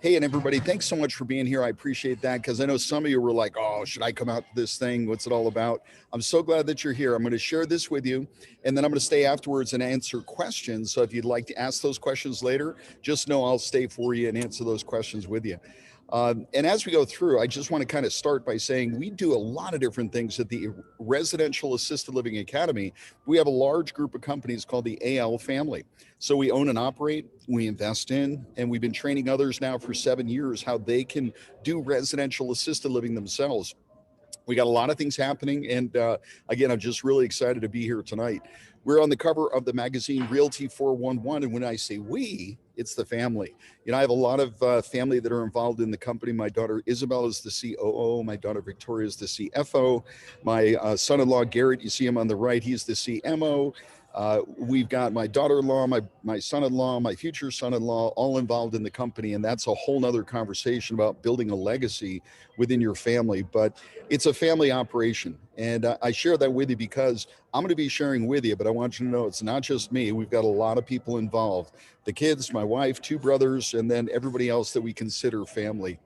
Hey, and everybody, thanks so much for being here. I appreciate that because I know some of you were like, oh, should I come out to this thing? What's it all about? I'm so glad that you're here. I'm going to share this with you, and then I'm going to stay afterwards and answer questions. So if you'd like to ask those questions later, just know I'll stay for you and answer those questions with you. And as we go through, I just want to kind of start by saying we do a lot of different things at the Residential Assisted Living Academy. We have a large group of companies called the AL family. So we own and operate, we invest in, and we've been training others now for 7 years how they can do residential assisted living themselves. We got a lot of things happening, and again, I'm just really excited to be here tonight. We're on the cover of the magazine Realty 411, and when I say we, it's the family. I have a lot of family that are involved in the company. My daughter Isabel is the COO. My daughter Victoria is the CFO. My son-in-law Garrett, you see him on the right, he's the CMO. We've got my daughter-in-law, my son-in-law, my future son-in-law, all involved in the company, and that's a whole nother conversation about building a legacy within your family. But it's a family operation, and I share that with you because I'm going to be sharing with you. But I want you to know it's not just me. We've got a lot of people involved: the kids, my wife, two brothers, and then everybody else that we consider family.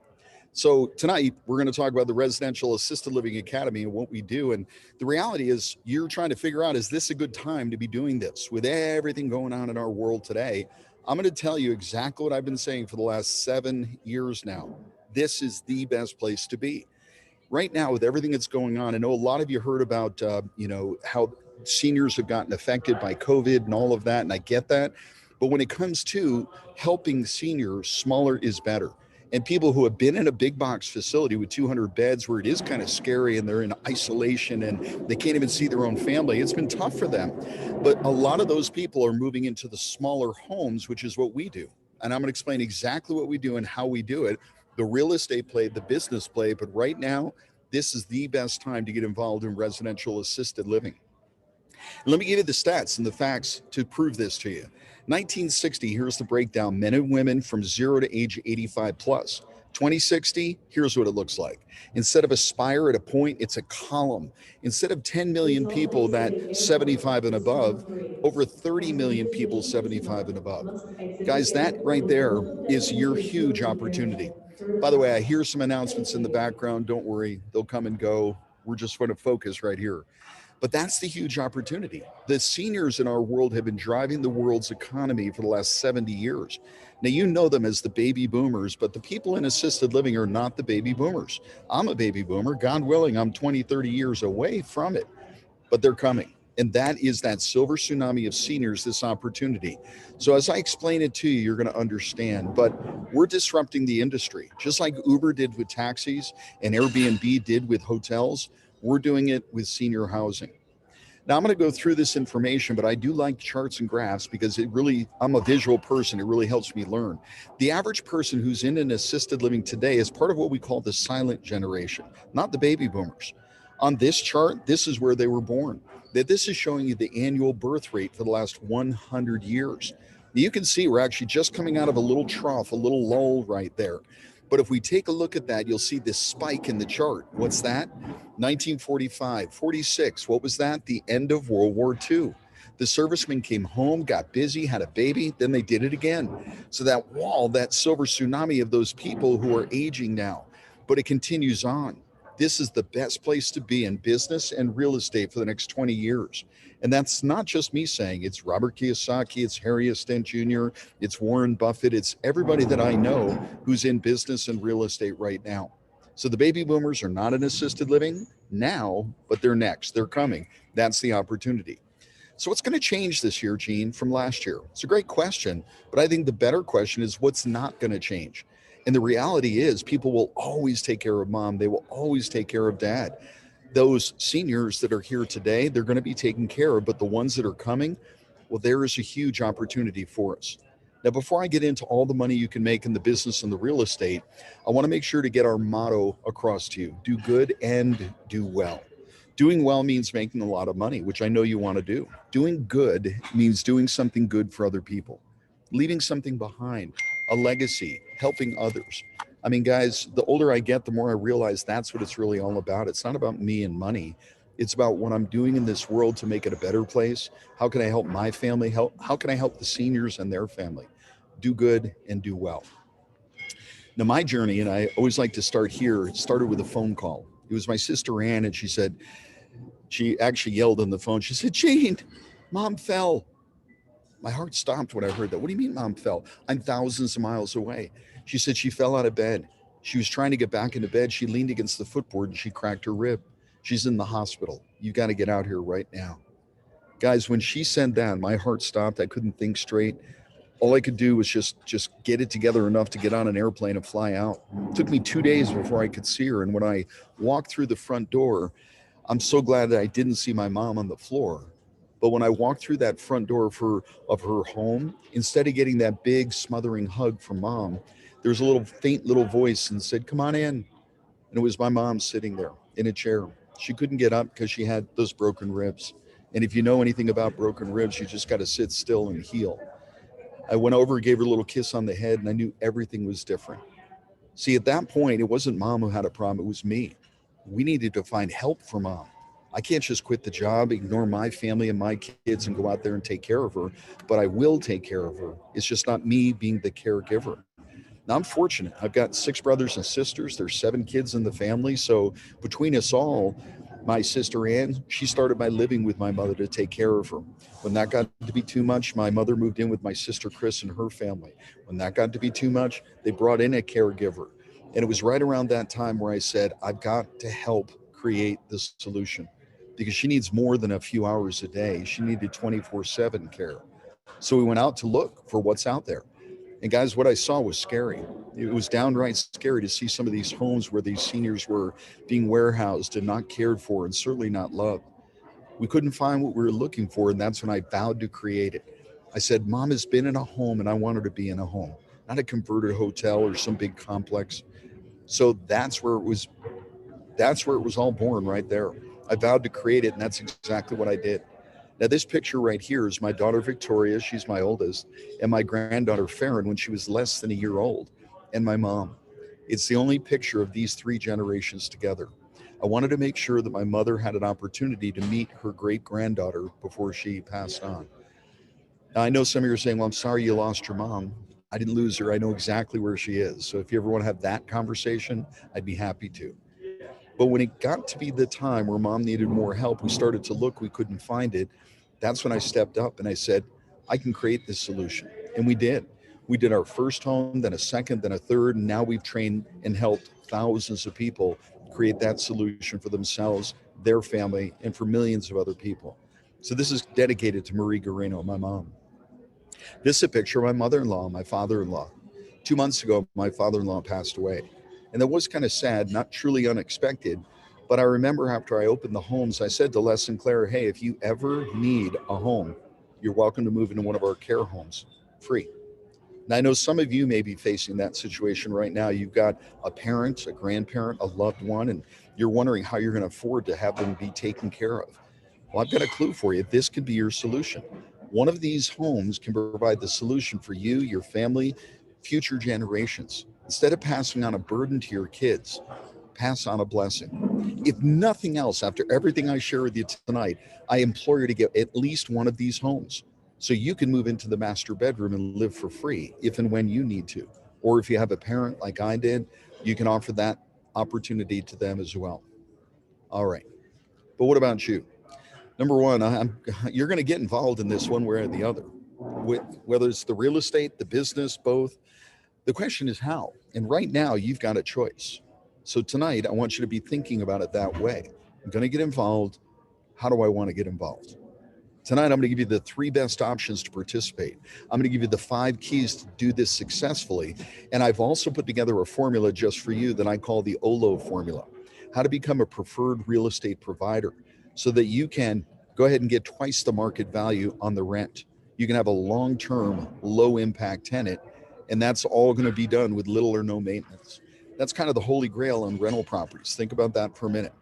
So tonight we're going to talk about the Residential Assisted Living Academy and what we do. And the reality is, you're trying to figure out, is this a good time to be doing this with everything going on in our world today? I'm going to tell you exactly what I've been saying for the last 7 years now. This is the best place to be right now with everything that's going on. I know a lot of you heard about, how seniors have gotten affected by COVID and all of that, and I get that. But when it comes to helping seniors, smaller is better. And people who have been in a big box facility with 200 beds where it is kind of scary and they're in isolation and they can't even see their own family, it's been tough for them. But a lot of those people are moving into the smaller homes, which is what we do. And I'm going to explain exactly what we do and how we do it, the real estate play, the business play. But right now, this is the best time to get involved in residential assisted living. And let me give you the stats and the facts to prove this to you. 1960, here's the breakdown: men and women from 0 to age 85 plus. 2060, here's what it looks like. Instead of a spire at a point, it's a column. Instead of 10 million people that 75 and above, over 30 million people 75 and above. Guys, that right there is your huge opportunity. By the way, I hear some announcements in the background. Don't worry, they'll come and go. We're just going to focus right here. But that's the huge opportunity. The seniors in our world have been driving the world's economy for the last 70 years. Now, you know them as the baby boomers, but the people in assisted living are not the baby boomers. I'm a baby boomer. God willing, I'm 20, 30 years away from it, but they're coming. And that is that silver tsunami of seniors, this opportunity. So, as I explain it to you, you're going to understand. But we're disrupting the industry, just like Uber did with taxis and Airbnb did with hotels. We're doing it with senior housing. Now, I'm going to go through this information, but I do like charts and graphs because I'm a visual person. It really helps me learn. The average person who's in an assisted living today is part of what we call the silent generation, not the baby boomers. On this chart, this is where they were born. That this is showing you the annual birth rate for the last 100 years. You can see we're actually just coming out of a little trough, a little lull right there. But if we take a look at that, you'll see this spike in the chart. What's that? 1945, 46. What was that? The end of World War II. The servicemen came home, got busy, had a baby, then they did it again. So that wall, that silver tsunami of those people who are aging now, but it continues on. This is the best place to be in business and real estate for the next 20 years. And that's not just me saying, it's Robert Kiyosaki, it's Harry Astent Jr., it's Warren Buffett, it's everybody that I know who's in business and real estate right now. So the baby boomers are not in assisted living now, but they're next. They're coming. That's the opportunity. So what's going to change this year, Gene, from last year? It's a great question, but I think the better question is what's not going to change. And the reality is people will always take care of mom. They will always take care of dad. Those seniors that are here today, they're going to be taken care of, but the ones that are coming, well, there is a huge opportunity for us. Now, before I get into all the money you can make in the business and the real estate, I want to make sure to get our motto across to you: do good and do well. Doing well means making a lot of money, which I know you want to do. Doing good means doing something good for other people, leaving something behind, a legacy, helping others. I mean, guys, the older I get, the more I realize that's what it's really all about. It's not about me and money. It's about what I'm doing in this world to make it a better place. How can I help my family? How can I help the seniors and their family? Do good and do well. Now, my journey, and I always like to start here, it started with a phone call. It was my sister Ann, and she actually yelled on the phone. She said, Jane, mom fell. My heart stopped when I heard that. What do you mean, mom fell? I'm thousands of miles away. She said she fell out of bed. She was trying to get back into bed. She leaned against the footboard and she cracked her rib. She's in the hospital. You got to get out here right now. Guys, when she said that, my heart stopped. I couldn't think straight. All I could do was just get it together enough to get on an airplane and fly out. It took me 2 days before I could see her. And when I walked through the front door, I'm so glad that I didn't see my mom on the floor. But when I walked through that front door of her home, instead of getting that big smothering hug from mom, there was a little faint little voice and said, "Come on in." And it was my mom sitting there in a chair. She couldn't get up because she had those broken ribs. And if you know anything about broken ribs, you just got to sit still and heal. I went over, gave her a little kiss on the head, and I knew everything was different. See, at that point, it wasn't mom who had a problem, it was me. We needed to find help for mom. I can't just quit the job, ignore my family and my kids and go out there and take care of her, but I will take care of her. It's just not me being the caregiver. Now, I'm fortunate. I've got six brothers and sisters. There's seven kids in the family. So between us all, my sister Ann, she started by living with my mother to take care of her. When that got to be too much, my mother moved in with my sister Chris and her family. When that got to be too much, they brought in a caregiver. And it was right around that time where I said, I've got to help create this solution because she needs more than a few hours a day. She needed 24/7 care. So we went out to look for what's out there. And guys, what I saw was scary. It was downright scary to see some of these homes where these seniors were being warehoused and not cared for and certainly not loved. We couldn't find what we were looking for, and that's when I vowed to create it. I said, Mom has been in a home, and I want her to be in a home, not a converted hotel or some big complex. So that's where it was all born right there. I vowed to create it, and that's exactly what I did. Now, this picture right here is my daughter Victoria, she's my oldest, and my granddaughter Farron when she was less than a year old, and my mom. It's the only picture of these three generations together. I wanted to make sure that my mother had an opportunity to meet her great granddaughter before she passed on. Now, I know some of you are saying, well, I'm sorry you lost your mom. I didn't lose her. I know exactly where she is. So if you ever want to have that conversation, I'd be happy to. But when it got to be the time where mom needed more help, we started to look, we couldn't find it. That's when I stepped up and I said, I can create this solution. And we did. We did our first home, then a second, then a third. And now we've trained and helped thousands of people create that solution for themselves, their family, and for millions of other people. So this is dedicated to Marie Guarino, my mom. This is a picture of my mother-in-law, my father-in-law. 2 months ago, my father-in-law passed away. And that was kind of sad, not truly unexpected. But I remember after I opened the homes, I said to Les and Claire, hey, if you ever need a home, you're welcome to move into one of our care homes, free. And I know some of you may be facing that situation right now. You've got a parent, a grandparent, a loved one, and you're wondering how you're going to afford to have them be taken care of. Well, I've got a clue for you. This could be your solution. One of these homes can provide the solution for you, your family, future generations. Instead of passing on a burden to your kids, pass on a blessing. If nothing else, after everything I share with you tonight, I implore you to get at least one of these homes so you can move into the master bedroom and live for free if and when you need to. Or if you have a parent like I did, you can offer that opportunity to them as well. All right. But what about you? Number one, you're going to get involved in this one way or the other, with whether it's the real estate, the business, both. The question is how. And right now, you've got a choice. So tonight, I want you to be thinking about it that way. I'm going to get involved. How do I want to get involved? Tonight, I'm going to give you the three best options to participate. I'm going to give you the 5 keys to do this successfully. And I've also put together a formula just for you that I call the OLO formula, how to become a preferred real estate provider so that you can go ahead and get twice the market value on the rent. You can have a long-term, low-impact tenant, and that's all going to be done with little or no maintenance. That's kind of the holy grail on rental properties. Think about that for a minute.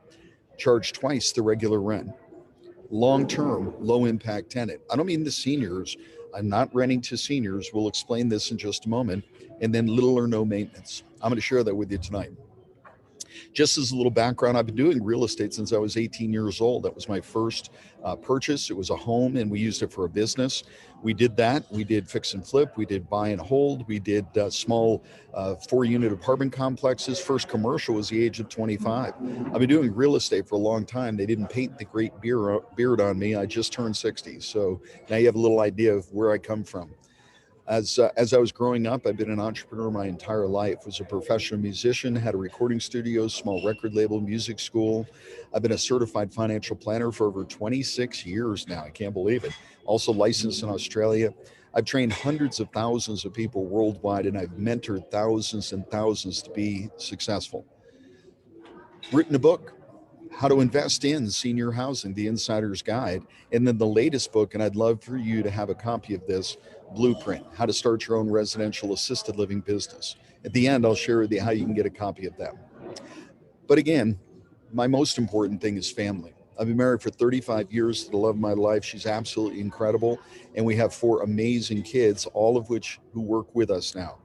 Charge twice the regular rent. Long-term, low-impact tenant. I don't mean the seniors. I'm not renting to seniors. We'll explain this in just a moment. And then little or no maintenance. I'm going to share that with you tonight. Just as a little background, I've been doing real estate since I was 18 years old. That was my first purchase. It was a home, and we used it for a business. We did that. We did fix and flip. We did buy and hold. We did small 4-unit apartment complexes. First commercial was the age of 25. I've been doing real estate for a long time. They didn't paint the great beard on me. I just turned 60. So now you have a little idea of where I come from. As I was growing up, I've been an entrepreneur my entire life. Was a professional musician, had a recording studio, small record label, music school. I've been a certified financial planner for over 26 years now. I can't believe it. Also licensed in Australia. I've trained hundreds of thousands of people worldwide, and I've mentored thousands and thousands to be successful. Written a book, How to Invest in Senior Housing, The Insider's Guide. And then the latest book, and I'd love for you to have a copy of this, Blueprint, How to Start Your Own Residential Assisted Living Business. At the end, I'll share with you how you can get a copy of them. But again, my most important thing is family. I've been married for 35 years to the love of my life. She's absolutely incredible. And we have 4 amazing kids, all of which who work with us now.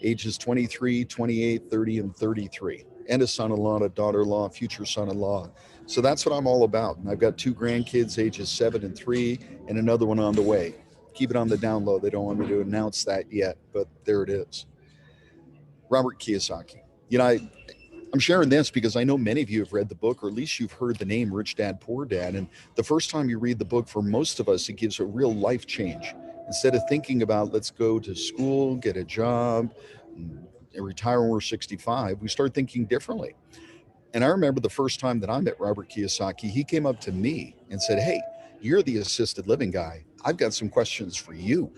Ages 23, 28, 30, and 33. And a son-in-law, and a daughter-in-law, future son-in-law. So that's what I'm all about. And I've got 2 grandkids, ages 7 and 3, and another one on the way. Keep it on the down low. They don't want me to announce that yet, but there it is. Robert Kiyosaki. I'm sharing this because I know many of you have read the book, or at least you've heard the name Rich Dad, Poor Dad. And the first time you read the book, for most of us, it gives a real life change. Instead of thinking about let's go to school, get a job, and retire when we're 65, we start thinking differently. And I remember the first time that I met Robert Kiyosaki, he came up to me and said, "Hey, you're the assisted living guy. I've got some questions for you."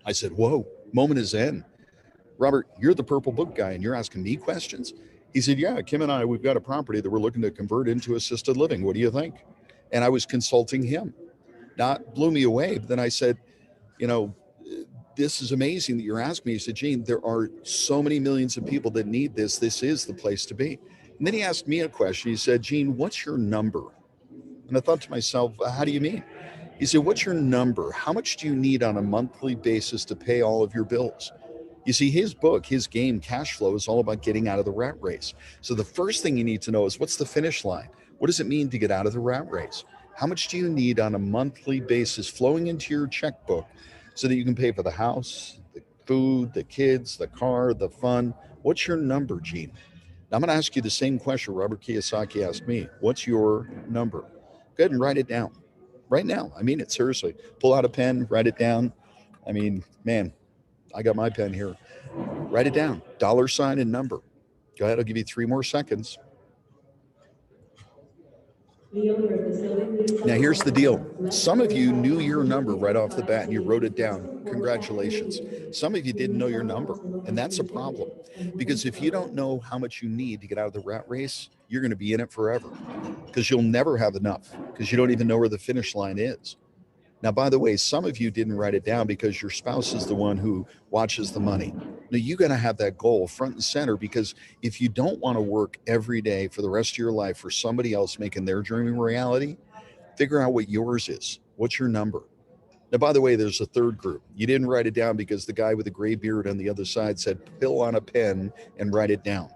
I said, "Whoa, moment is in. Robert, you're the purple book guy and you're asking me questions?" He said, "Yeah, Kim and I, we've got a property that we're looking to convert into assisted living. What do you think?" And I was consulting him. That blew me away. But then I said, you know, this is amazing that you're asking me. He said, "Gene, there are so many millions of people that need this. This is the place to be." And then he asked me a question. He said, "Gene, what's your number?" And I thought to myself, how do you mean? He said, "What's your number? How much do you need on a monthly basis to pay all of your bills?" You see, his book, his game, Cash Flow, is all about getting out of the rat race. So the first thing you need to know is, what's the finish line? What does it mean to get out of the rat race? How much do you need on a monthly basis flowing into your checkbook so that you can pay for the house, the food, the kids, the car, the fun? What's your number, Gene? Now, I'm going to ask you the same question Robert Kiyosaki asked me. What's your number? Go ahead and write it down right now. I mean it, seriously. Pull out a pen, write it down. I mean, man, I got my pen here. Write it down, dollar sign and number. Go ahead, I'll give you 3 more seconds. Now, here's the deal. Some of you knew your number right off the bat and you wrote it down. Congratulations. Some of you didn't know your number, and that's a problem. Because if you don't know how much you need to get out of the rat race, you're going to be in it forever because you'll never have enough because you don't even know where the finish line is. Now, by the way, some of you didn't write it down because your spouse is the one who watches the money. Now, you got to have that goal front and center, because if you don't want to work every day for the rest of your life for somebody else making their dream a reality, figure out what yours is. What's your number? Now, by the way, there's a third group. You didn't write it down because the guy with the gray beard on the other side said, "Pill on a pen and write it down."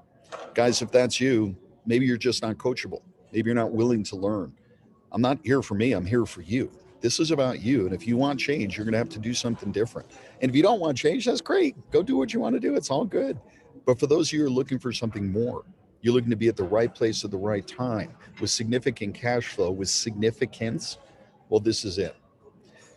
Guys, if that's you, maybe you're just not coachable. Maybe you're not willing to learn. I'm not here for me, I'm here for you. This is about you. And if you want change, you're going to have to do something different. And if you don't want change, that's great. Go do what you want to do. It's all good. But for those of you who are looking for something more, you're looking to be at the right place at the right time with significant cash flow, with significance, well, this is it.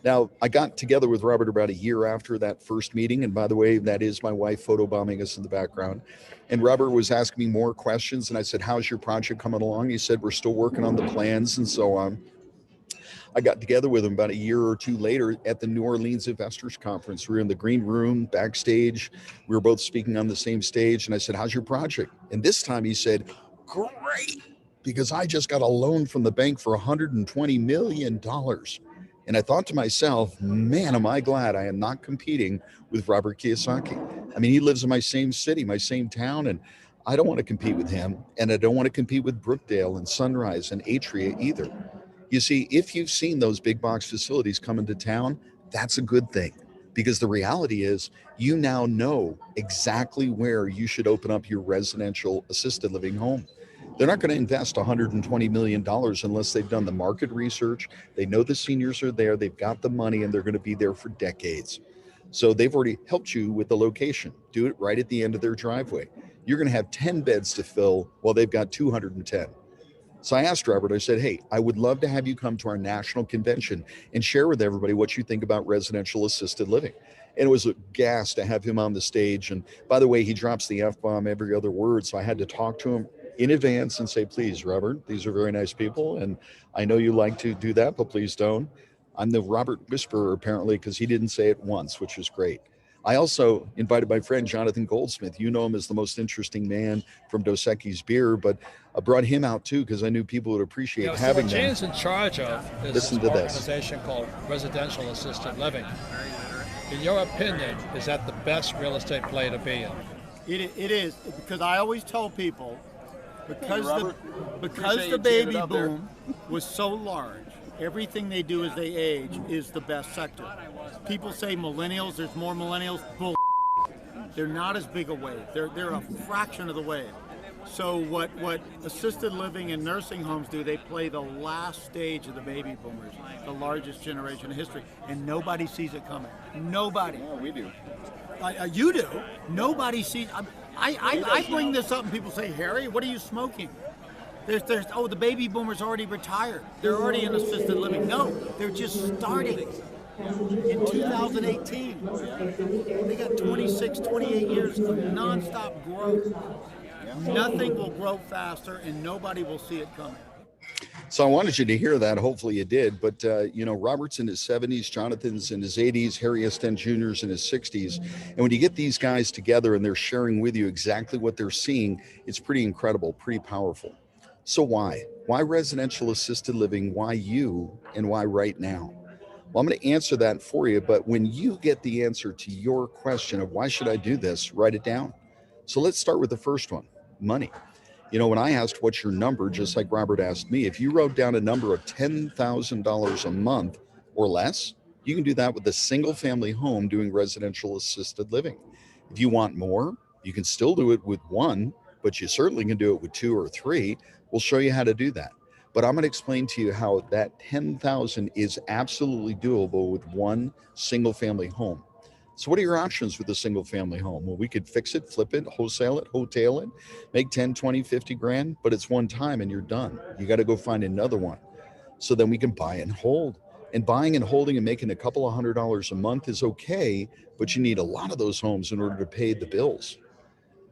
Now, I got together with Robert about a year after that first meeting. And by the way, that is my wife photobombing us in the background. And Robert was asking me more questions. And I said, "How's your project coming along?" He said, "We're still working on the plans and so on." I got together with him about a year or two later at the New Orleans Investors Conference. We were in the green room backstage. We were both speaking on the same stage. And I said, "How's your project?" And this time he said, "Great, because I just got a loan from the bank for $120 million." And I thought to myself, man, am I glad I am not competing with Robert Kiyosaki. I mean, he lives in my same city, my same town, and I don't want to compete with him. And I don't want to compete with Brookdale and Sunrise and Atria either. You see, if you've seen those big box facilities come into town, that's a good thing, Because the reality is, you now know exactly where you should open up your residential assisted living home. They're not going to invest $120 million unless they've done the market research. They know the seniors are there, they've got the money, and they're going to be there for decades. So they've already helped you with the location. Do it right at the end of their driveway. You're going to have 10 beds to fill while they've got 210. So I asked Robert, I said, hey, I would love to have you come to our national convention and share with everybody what you think about residential assisted living. And it was a gas to have him on the stage. And by the way, he drops the F bomb every other word. So I had to talk to him in advance and say, please, Robert, these are very nice people. And I know you like to do that, but please don't. I'm the Robert Whisperer, apparently, because he didn't say it once, which is great. I also invited my friend Jonathan Goldsmith. You know him as the most interesting man from Dos Equis Beer, but I brought him out too because I knew people would appreciate having what them. Jane's in charge of is Listen this to this. organization called Residential Assisted Living. In your opinion, is that the best real estate play to be in? It is, because I always tell people, because the baby boom was so large, everything they do as they age is the best sector. People say millennials, there's more millennials. Bull. They're not as big a wave. They're a fraction of the wave. So what assisted living and nursing homes do, they play the last stage of the baby boomers, the largest generation in history, and nobody sees it coming. Nobody. Yeah, we do. You do. Nobody sees. I bring this up and people say, Harry, what are you smoking? There's the baby boomers already retired. They're already in assisted living. No, they're just starting. In 2018, they got 26, 28 years of nonstop growth. Nothing will grow faster, and nobody will see it coming. So I wanted you to hear that. Hopefully you did. But, Robert's in his 70s, Jonathan's in his 80s, Harry Esten Jr.'s in his 60s. And when you get these guys together and they're sharing with you exactly what they're seeing, it's pretty incredible, pretty powerful. So why? Why residential assisted living? Why you? And why right now? Well, I'm going to answer that for you. But when you get the answer to your question of why should I do this, write it down. So let's start with the first one, money. When I asked what's your number, just like Robert asked me, if you wrote down a number of $10,000 a month or less, you can do that with a single family home doing residential assisted living. If you want more, you can still do it with one, but you certainly can do it with two or three. We'll show you how to do that. But I'm going to explain to you how that 10,000 is absolutely doable with one single family home. So what are your options with a single family home? Well, we could fix it, flip it, wholesale it, hotel it, make 10, 20, 50 grand, but it's one time and you're done. You got to go find another one. So then we can buy and hold. And buying and holding and making a couple of $100 a month is okay, but you need a lot of those homes in order to pay the bills.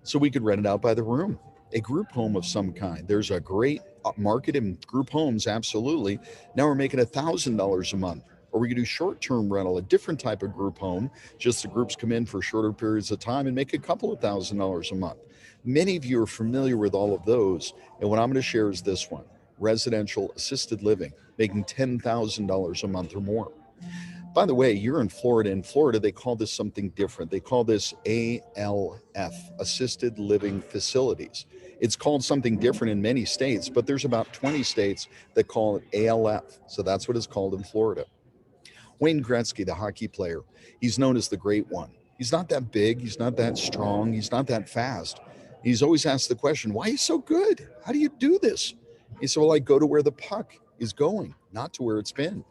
So we could rent it out by the room, a group home of some kind. There's a great market in group homes, absolutely. Now we're making $1,000 a month. Or we could do short-term rental, a different type of group home. Just the groups come in for shorter periods of time and make a couple of $1,000s a month. Many of you are familiar with all of those. And what I'm going to share is this one, residential assisted living, making $10,000 a month or more. By the way, you're in Florida. In Florida, they call this something different. They call this ALF, Assisted Living Facilities. It's called something different in many states, but there's about 20 states that call it ALF. So that's what it's called in Florida. Wayne Gretzky, the hockey player, he's known as the Great One. He's not that big. He's not that strong. He's not that fast. He's always asked the question, why are you so good? How do you do this? He said, well, I go to where the puck is going, not to where it's been.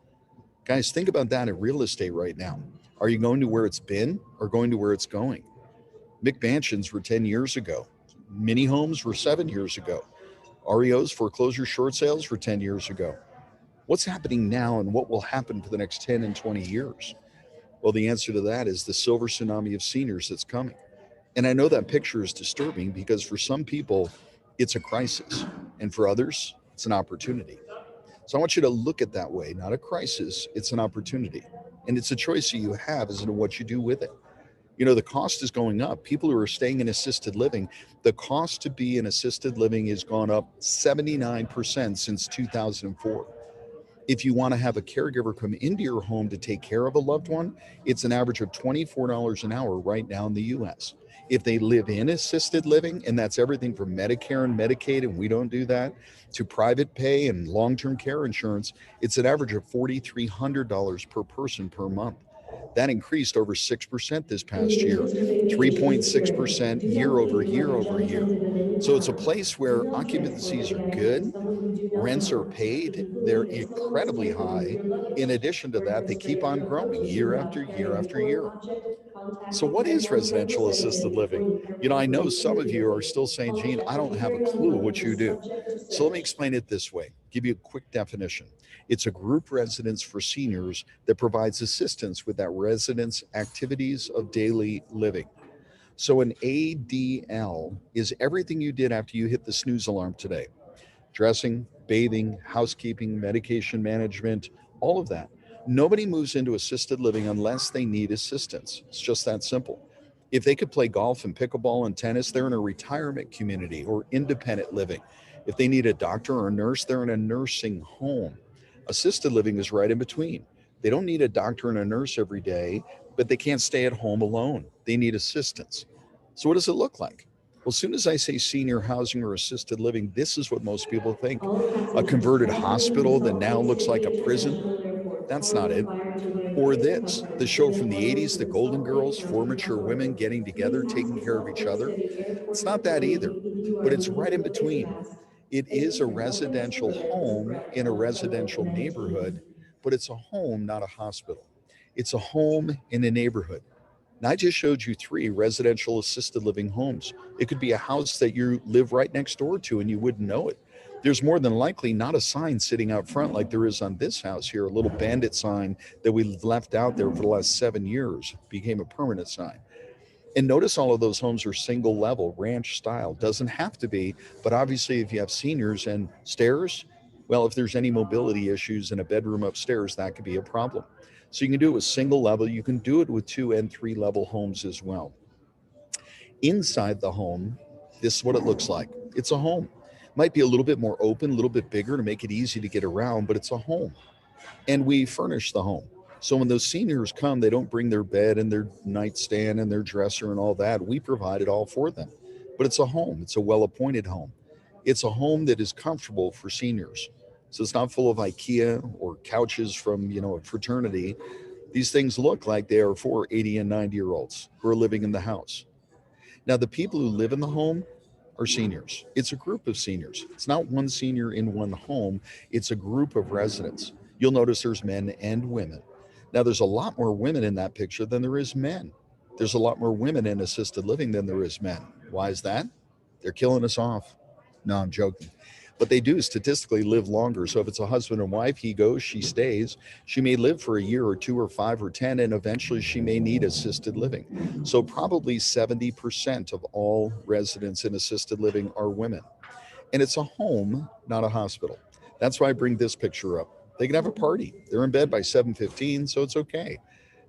Guys, think about that in real estate right now. Are you going to where it's been or going to where it's going? McMansions were 10 years ago. Mini homes were 7 years ago. REOs, foreclosure short sales, were 10 years ago. What's happening now and what will happen for the next 10 and 20 years? Well, the answer to that is the silver tsunami of seniors that's coming. And I know that picture is disturbing because for some people, it's a crisis. And for others, it's an opportunity. So I want you to look at that way, not a crisis, it's an opportunity. And it's a choice that you have as to what you do with it. The cost is going up. People who are staying in assisted living, the cost to be in assisted living has gone up 79% since 2004. If you want to have a caregiver come into your home to take care of a loved one, it's an average of $24 an hour right now in the US. If they live in assisted living, and that's everything from Medicare and Medicaid, and we don't do that, to private pay and long-term care insurance, it's an average of $4,300 per person per month. That increased over 6% this past year, 3.6% year over year over year. So it's a place where occupancies are good, rents are paid, they're incredibly high. In addition to that, they keep on growing year after year after year. So, what is residential assisted living? I know some of you are still saying, Gene, I don't have a clue what you do. So, let me explain it this way, give you a quick definition. It's a group residence for seniors that provides assistance with that residence activities of daily living. So, an ADL is everything you did after you hit the snooze alarm today: dressing, bathing, housekeeping, medication management, all of that. Nobody moves into assisted living unless they need assistance. It's just that simple. If they could play golf and pickleball and tennis, they're in a retirement community or independent living. If they need a doctor or a nurse, they're in a nursing home. Assisted living is right in between. They don't need a doctor and a nurse every day, but they can't stay at home alone. They need assistance. So, what does it look like? Well, as soon as I say senior housing or assisted living, this is what most people think: a converted hospital that now looks like a prison. That's not it. Or this, the show from the 80s, The Golden Girls, four mature women getting together, taking care of each other. It's not that either, but it's right in between. It is a residential home in a residential neighborhood, but it's a home, not a hospital. It's a home in a neighborhood. And I just showed you three residential assisted living homes. It could be a house that you live right next door to and you wouldn't know it. There's more than likely not a sign sitting out front like there is on this house here, a little bandit sign that we left out there for the last 7 years, became a permanent sign. And notice all of those homes are single level, ranch style. Doesn't have to be, but obviously, if you have seniors and stairs, well, if there's any mobility issues in a bedroom upstairs, that could be a problem. So you can do it with single level. You can do it with 2 and 3 level homes as well. Inside the home, this is what it looks like. It's a home. Might be a little bit more open, a little bit bigger to make it easy to get around, but it's a home. And we furnish the home. So when those seniors come, they don't bring their bed and their nightstand and their dresser and all that. We provide it all for them. But it's a home, it's a well appointed home. It's a home that is comfortable for seniors. So it's not full of IKEA or couches from, a fraternity. These things look like they are for 80 and 90-year-olds who are living in the house. Now, the people who live in the home are seniors. It's a group of seniors. It's not one senior in one home, it's a group of residents. You'll notice there's men and women. Now, there's a lot more women in that picture than there is men. There's a lot more women in assisted living than there is men. Why is that? They're killing us off. No, I'm joking. But they do statistically live longer. So if it's a husband and wife, he goes, she stays. She may live for a year or two or 5 or 10, and eventually she may need assisted living. So probably 70% of all residents in assisted living are women. And it's a home, not a hospital. That's why I bring this picture up. They can have a party. They're in bed by 7:15, so it's okay.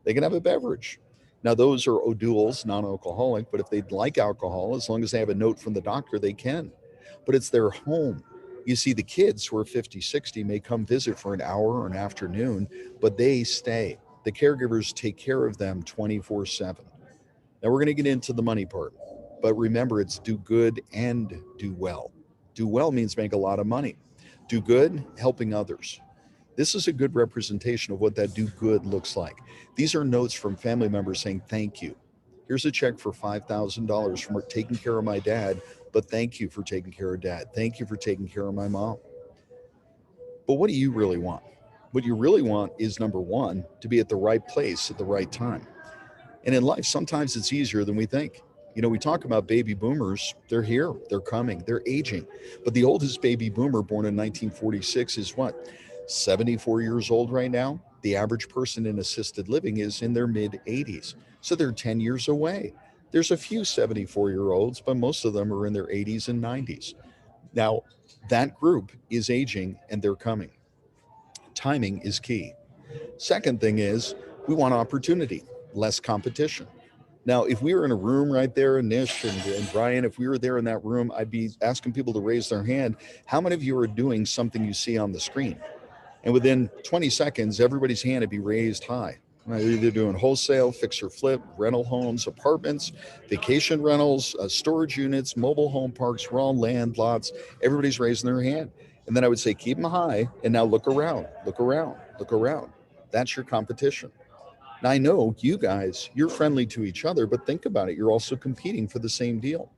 They can have a beverage. Now, those are O'Doul's, non-alcoholic, but if they'd like alcohol, as long as they have a note from the doctor, they can. But it's their home. You see, the kids who are 50, 60 may come visit for an hour or an afternoon, but they stay. The caregivers take care of them 24/7. Now, we're going to get into the money part, but remember, it's do good and do well. Do well means make a lot of money. Do good, helping others. This is a good representation of what that do good looks like. These are notes from family members saying thank you. Here's a check for $5,000 for taking care of my dad, but thank you for taking care of dad. Thank you for taking care of my mom. But what do you really want? What you really want is, number one, to be at the right place at the right time. And in life, sometimes it's easier than we think. We talk about baby boomers. They're here, they're coming, they're aging. But the oldest baby boomer born in 1946 is what? 74 years old right now. The average person in assisted living is in their mid 80s. So they're 10 years away. There's a few 74-year-olds, but most of them are in their 80s and 90s. Now, that group is aging and they're coming. Timing is key. Second thing is we want opportunity, less competition. Now, if we were in a room right there, Nish and Brian, if we were there in that room, I'd be asking people to raise their hand. How many of you are doing something you see on the screen? And within 20 seconds, everybody's hand would be raised high. They're either doing wholesale, fix or flip, rental homes, apartments, vacation rentals, storage units, mobile home parks, raw land lots. Everybody's raising their hand. And then I would say, keep them high. And now look around, look around, look around. That's your competition. Now, I know you guys, you're friendly to each other, but think about it. You're also competing for the same deal.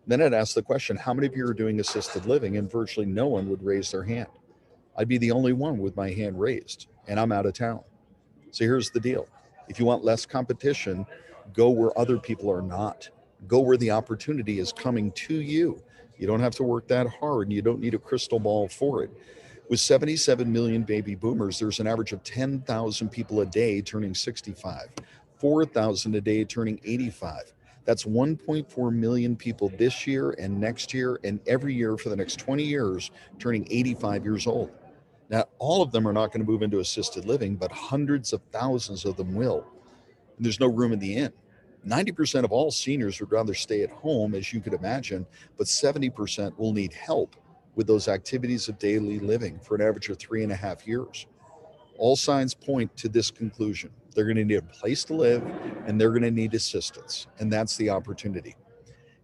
Then I'd ask the question, how many of you are doing assisted living? And virtually no one would raise their hand. I'd be the only one with my hand raised, and I'm out of town. So here's the deal. If you want less competition, go where other people are not. Go where the opportunity is coming to you. You don't have to work that hard, and you don't need a crystal ball for it. With 77 million baby boomers, there's an average of 10,000 people a day turning 65, 4,000 a day turning 85. That's 1.4 million people this year and next year and every year for the next 20 years turning 85 years old. Now, all of them are not going to move into assisted living, but hundreds of thousands of them will. And there's no room in the inn. 90% of all seniors would rather stay at home, as you could imagine, but 70% will need help with those activities of daily living for an average of 3.5 years. All signs point to this conclusion. They're going to need a place to live and they're going to need assistance. And that's the opportunity.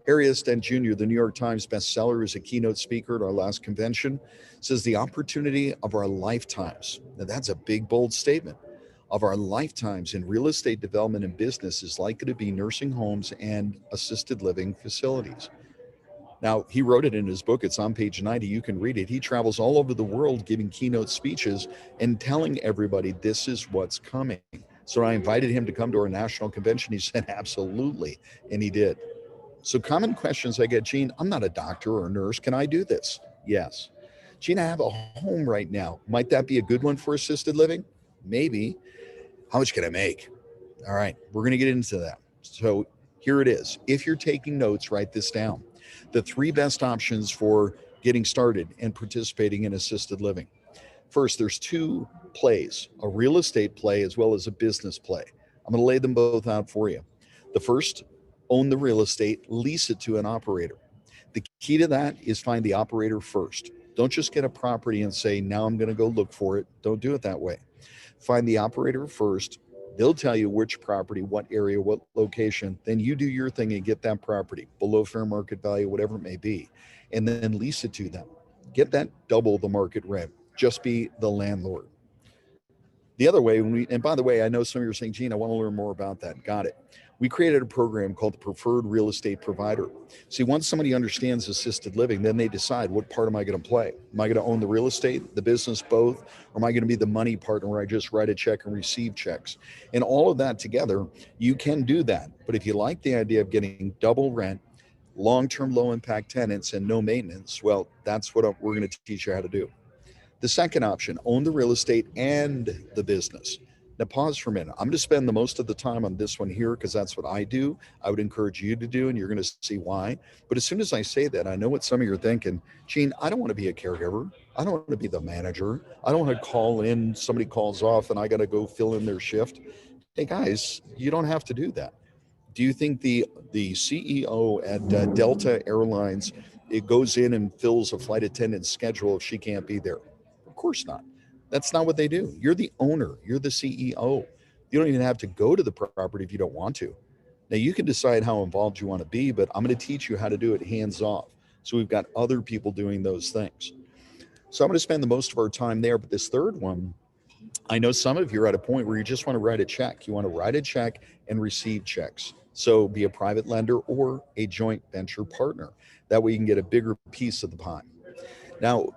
Harry S. Dent Jr., the New York Times bestseller, is a keynote speaker at our last convention, says the opportunity of our lifetimes. Now, that's a big, bold statement. Of our lifetimes in real estate development and business is likely to be nursing homes and assisted living facilities. Now, he wrote it in his book. It's on page 90. You can read it. He travels all over the world giving keynote speeches and telling everybody this is what's coming. So I invited him to come to our national convention. He said, absolutely. And he did. So, common questions I get, Gene, I'm not a doctor or a nurse. Can I do this? Yes. Gene, I have a home right now. Might that be a good one for assisted living? Maybe. How much can I make? All right, we're going to get into that. So, here it is. If you're taking notes, write this down. The three best options for getting started and participating in assisted living. First, there's two plays, a real estate play as well as a business play. I'm going to lay them both out for you. The first, own the real estate, lease it to an operator. The key to that is find the operator first. Don't just get a property and say, now I'm going to go look for it. Don't do it that way. Find the operator first. They'll tell you which property, what area, what location. Then you do your thing and get that property below fair market value, whatever it may be, and then lease it to them. Get that double the market rent. Just be the landlord. The other way, and by the way, I know some of you are saying, Gene, I want to learn more about that. Got it. We created a program called the Preferred Real Estate Provider. See, once somebody understands assisted living, then they decide, what part am I going to play? Am I going to own the real estate, the business, both? Or am I going to be the money partner where I just write a check and receive checks? And all of that together, you can do that. But if you like the idea of getting double rent, long-term low-impact tenants, and no maintenance, well, that's what we're going to teach you how to do. The second option, own the real estate and the business. Now, pause for a minute. I'm going to spend the most of the time on this one here because that's what I do. I would encourage you to do, and you're going to see why. But as soon as I say that, I know what some of you are thinking. Gene, I don't want to be a caregiver. I don't want to be the manager. I don't want to call in, somebody calls off, and I got to go fill in their shift. Hey, guys, you don't have to do that. Do you think the CEO at Delta Airlines, it goes in and fills a flight attendant's schedule if she can't be there? Of course not. That's not what they do. You're the owner, you're the CEO. You don't even have to go to the property if you don't want to. Now, you can decide how involved you want to be, but I'm going to teach you how to do it hands off. So we've got other people doing those things. So I'm going to spend the most of our time there. But this third one, I know some of you are at a point where you just want to write a check. You want to write a check and receive checks. So be a private lender or a joint venture partner. That way you can get a bigger piece of the pie. Now,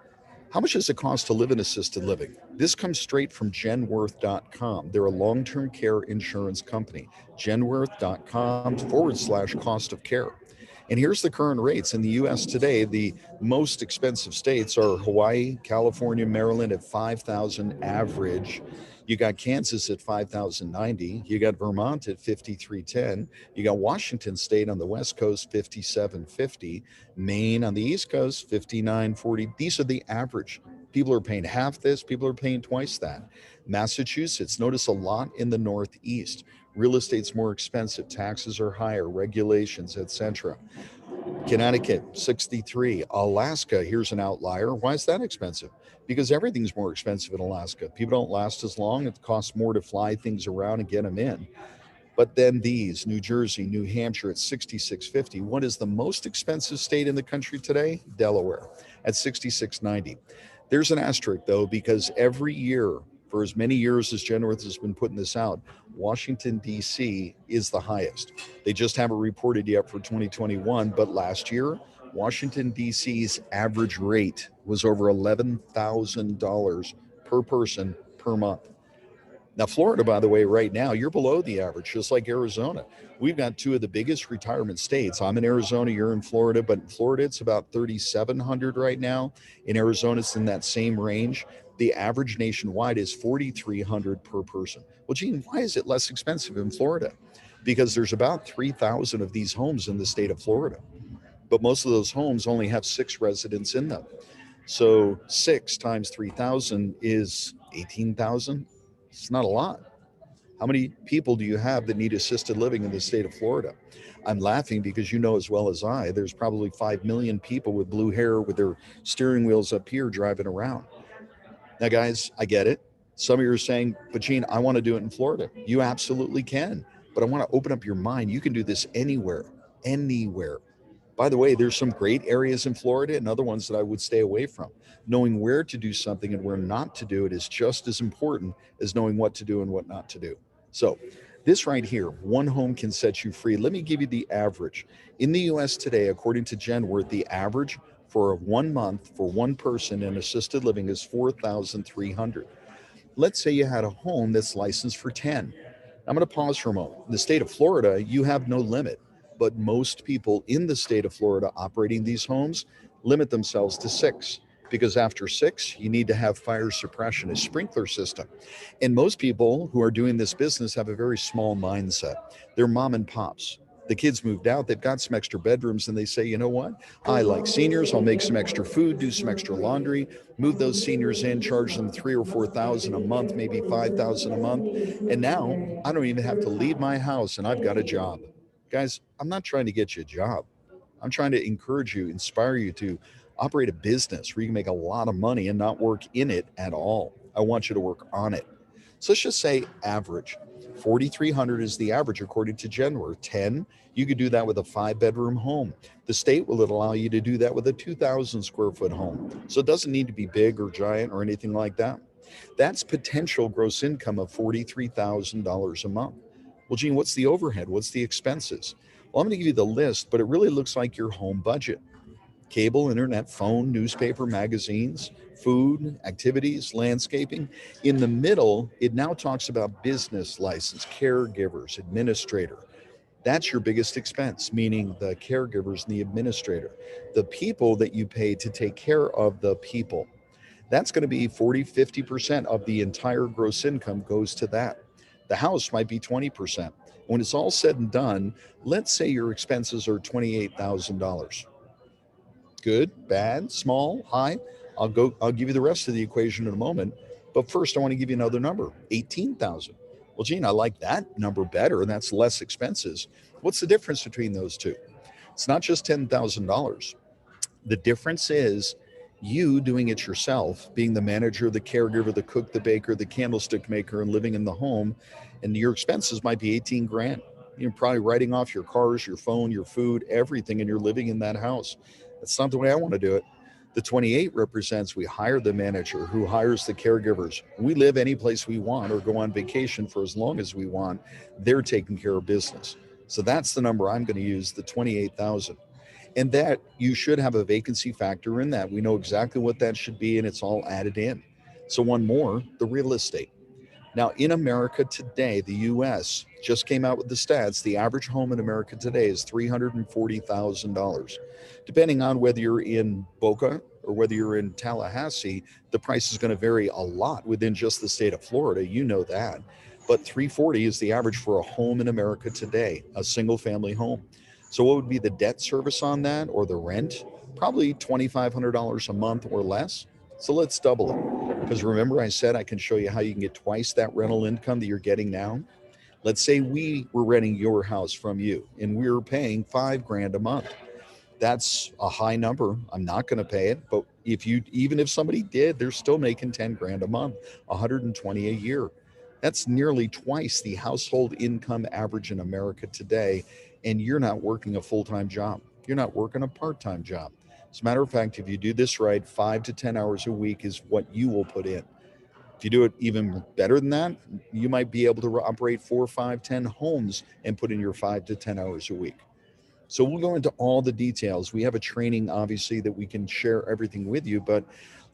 how much does it cost to live in assisted living? This comes straight from genworth.com. They're a long-term care insurance company. Genworth.com/cost of care. And here's the current rates in the US today. The most expensive states are Hawaii, California, Maryland at 5,000 average. You got Kansas at 5,090. You got Vermont at 5,310. You got Washington State on the West Coast, 5,750. Maine on the East Coast, 5,940. These are the average. People are paying half this, people are paying twice that. Massachusetts, notice a lot in the Northeast. Real estate's more expensive, taxes are higher, regulations, etc. Connecticut, 63. Alaska, here's an outlier. Why is that expensive? Because everything's more expensive in Alaska. People don't last as long. It costs more to fly things around and get them in. But then these, New Jersey, New Hampshire at 66.50. What is the most expensive state in the country today? Delaware at 66.90. There's an asterisk though, because every year For as many years as Genworth has been putting this out, Washington, D.C. is the highest. They just haven't reported yet for 2021, but last year, Washington, D.C.'s average rate was over $11,000 per person per month. Now, Florida, by the way, right now, you're below the average, just like Arizona. We've got two of the biggest retirement states. I'm in Arizona, you're in Florida, but in Florida, it's about 3,700 right now. In Arizona, it's in that same range. The average nationwide is 4,300 per person. Well, Gene, why is it less expensive in Florida? Because there's about 3,000 of these homes in the state of Florida, but most of those homes only have 6 residents in them. So 6 times 3,000 is 18,000. It's not a lot. How many people do you have that need assisted living in the state of Florida? I'm laughing because you know as well as I, there's probably 5 million people with blue hair with their steering wheels up here driving around. Now, guys, I get it. Some of you are saying, but Gene, I want to do it in Florida. You absolutely can. But I want to open up your mind. You can do this anywhere, anywhere. By the way, there's some great areas in Florida and other ones that I would stay away from. Knowing where to do something and where not to do it is just as important as knowing what to do and what not to do. So, this right here, one home can set you free. Let me give you the average. In the US today, according to Genworth, the average for 1 month for one person in assisted living is 4,300. Let's say you had a home that's licensed for 10. I'm going to pause for a moment. In the state of Florida, you have no limit, but most people in the state of Florida operating these homes limit themselves to 6 because after 6, you need to have fire suppression, a sprinkler system. And most people who are doing this business have a very small mindset. They're mom and pops. The kids moved out, they've got some extra bedrooms, and they say, you know what? I like seniors. I'll make some extra food, do some extra laundry, move those seniors in, charge them 3 or 4 thousand a month, maybe 5,000 a month. And now I don't even have to leave my house and I've got a job. Guys, I'm not trying to get you a job. I'm trying to encourage you, inspire you to operate a business where you can make a lot of money and not work in it at all. I want you to work on it. So let's just say average. 4,300 is the average according to Genworth. 10, you could do that with a 5 bedroom home. The state will allow you to do that with a 2,000 square foot home. So it doesn't need to be big or giant or anything like that. That's potential gross income of $43,000 a month. Well, Gene, what's the overhead? What's the expenses? Well, I'm going to give you the list, but it really looks like your home budget: cable, internet, phone, newspaper, magazines, food, activities, landscaping. In the middle, it now talks about business license, caregivers, administrator. That's your biggest expense, meaning the caregivers and the administrator, the people that you pay to take care of the people. That's going to be 40, 50% of the entire gross income goes to that. The house might be 20%. When it's all said and done, let's say your expenses are $28,000. Good, bad, small, high. I'll give you the rest of the equation in a moment. But first I want to give you another number, 18,000. Well, Gene, I like that number better, and that's less expenses. What's the difference between those two? It's not just $10,000. The difference is you doing it yourself, being the manager, the caregiver, the cook, the baker, the candlestick maker, and living in the home. And your expenses might be 18 grand. You're probably writing off your cars, your phone, your food, everything, and you're living in that house. That's not the way I want to do it. The 28 represents we hire the manager who hires the caregivers. We live any place we want or go on vacation for as long as we want. They're taking care of business. So that's the number I'm going to use, the 28,000. And that you should have a vacancy factor in that. We know exactly what that should be, and it's all added in. So one more, the real estate. Now, in America today, the US just came out with the stats. The average home in America today is $340,000. Depending on whether you're in Boca or whether you're in Tallahassee, the price is going to vary a lot within just the state of Florida. You know that. But 340 is the average for a home in America today, a single family home. So what would be the debt service on that or the rent? Probably $2,500 a month or less. So let's double it. Because remember, I said I can show you how you can get twice that rental income that you're getting now. Let's say we were renting your house from you and we were paying 5 grand a month. That's a high number. I'm not going to pay it. But even if somebody did, they're still making 10 grand a month, 120 a year. That's nearly twice the household income average in America today. And you're not working a full-time job. You're not working a part-time job. As a matter of fact, if you do this right, 5 to 10 hours a week is what you will put in. If you do it even better than that, you might be able to operate 4, 5, 10 homes and put in your 5 to 10 hours a week. So we'll go into all the details. We have a training, obviously, that we can share everything with you, but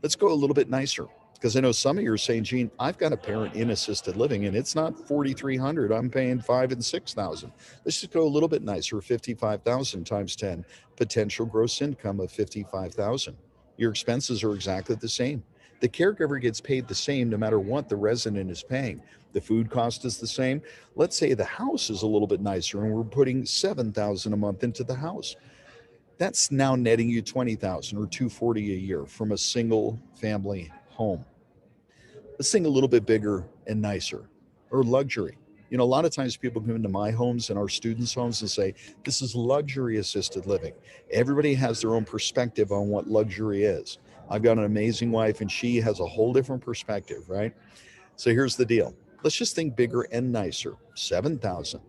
let's go a little bit nicer. Because I know some of you are saying, Gene, I've got a parent in assisted living and it's not 4,300. I'm paying 5 and 6,000. Let's just go a little bit nicer, 55,000 times 10, potential gross income of 55,000. Your expenses are exactly the same. The caregiver gets paid the same no matter what the resident is paying. The food cost is the same. Let's say the house is a little bit nicer and we're putting 7,000 a month into the house. That's now netting you 20,000 or 240 a year from a single family home. Let's think a little bit bigger and nicer, or luxury. A lot of times people come into my homes and our students' homes and say, this is luxury assisted living. Everybody has their own perspective on what luxury is. I've got an amazing wife and she has a whole different perspective, right? So here's the deal. Let's just think bigger and nicer. 7,000.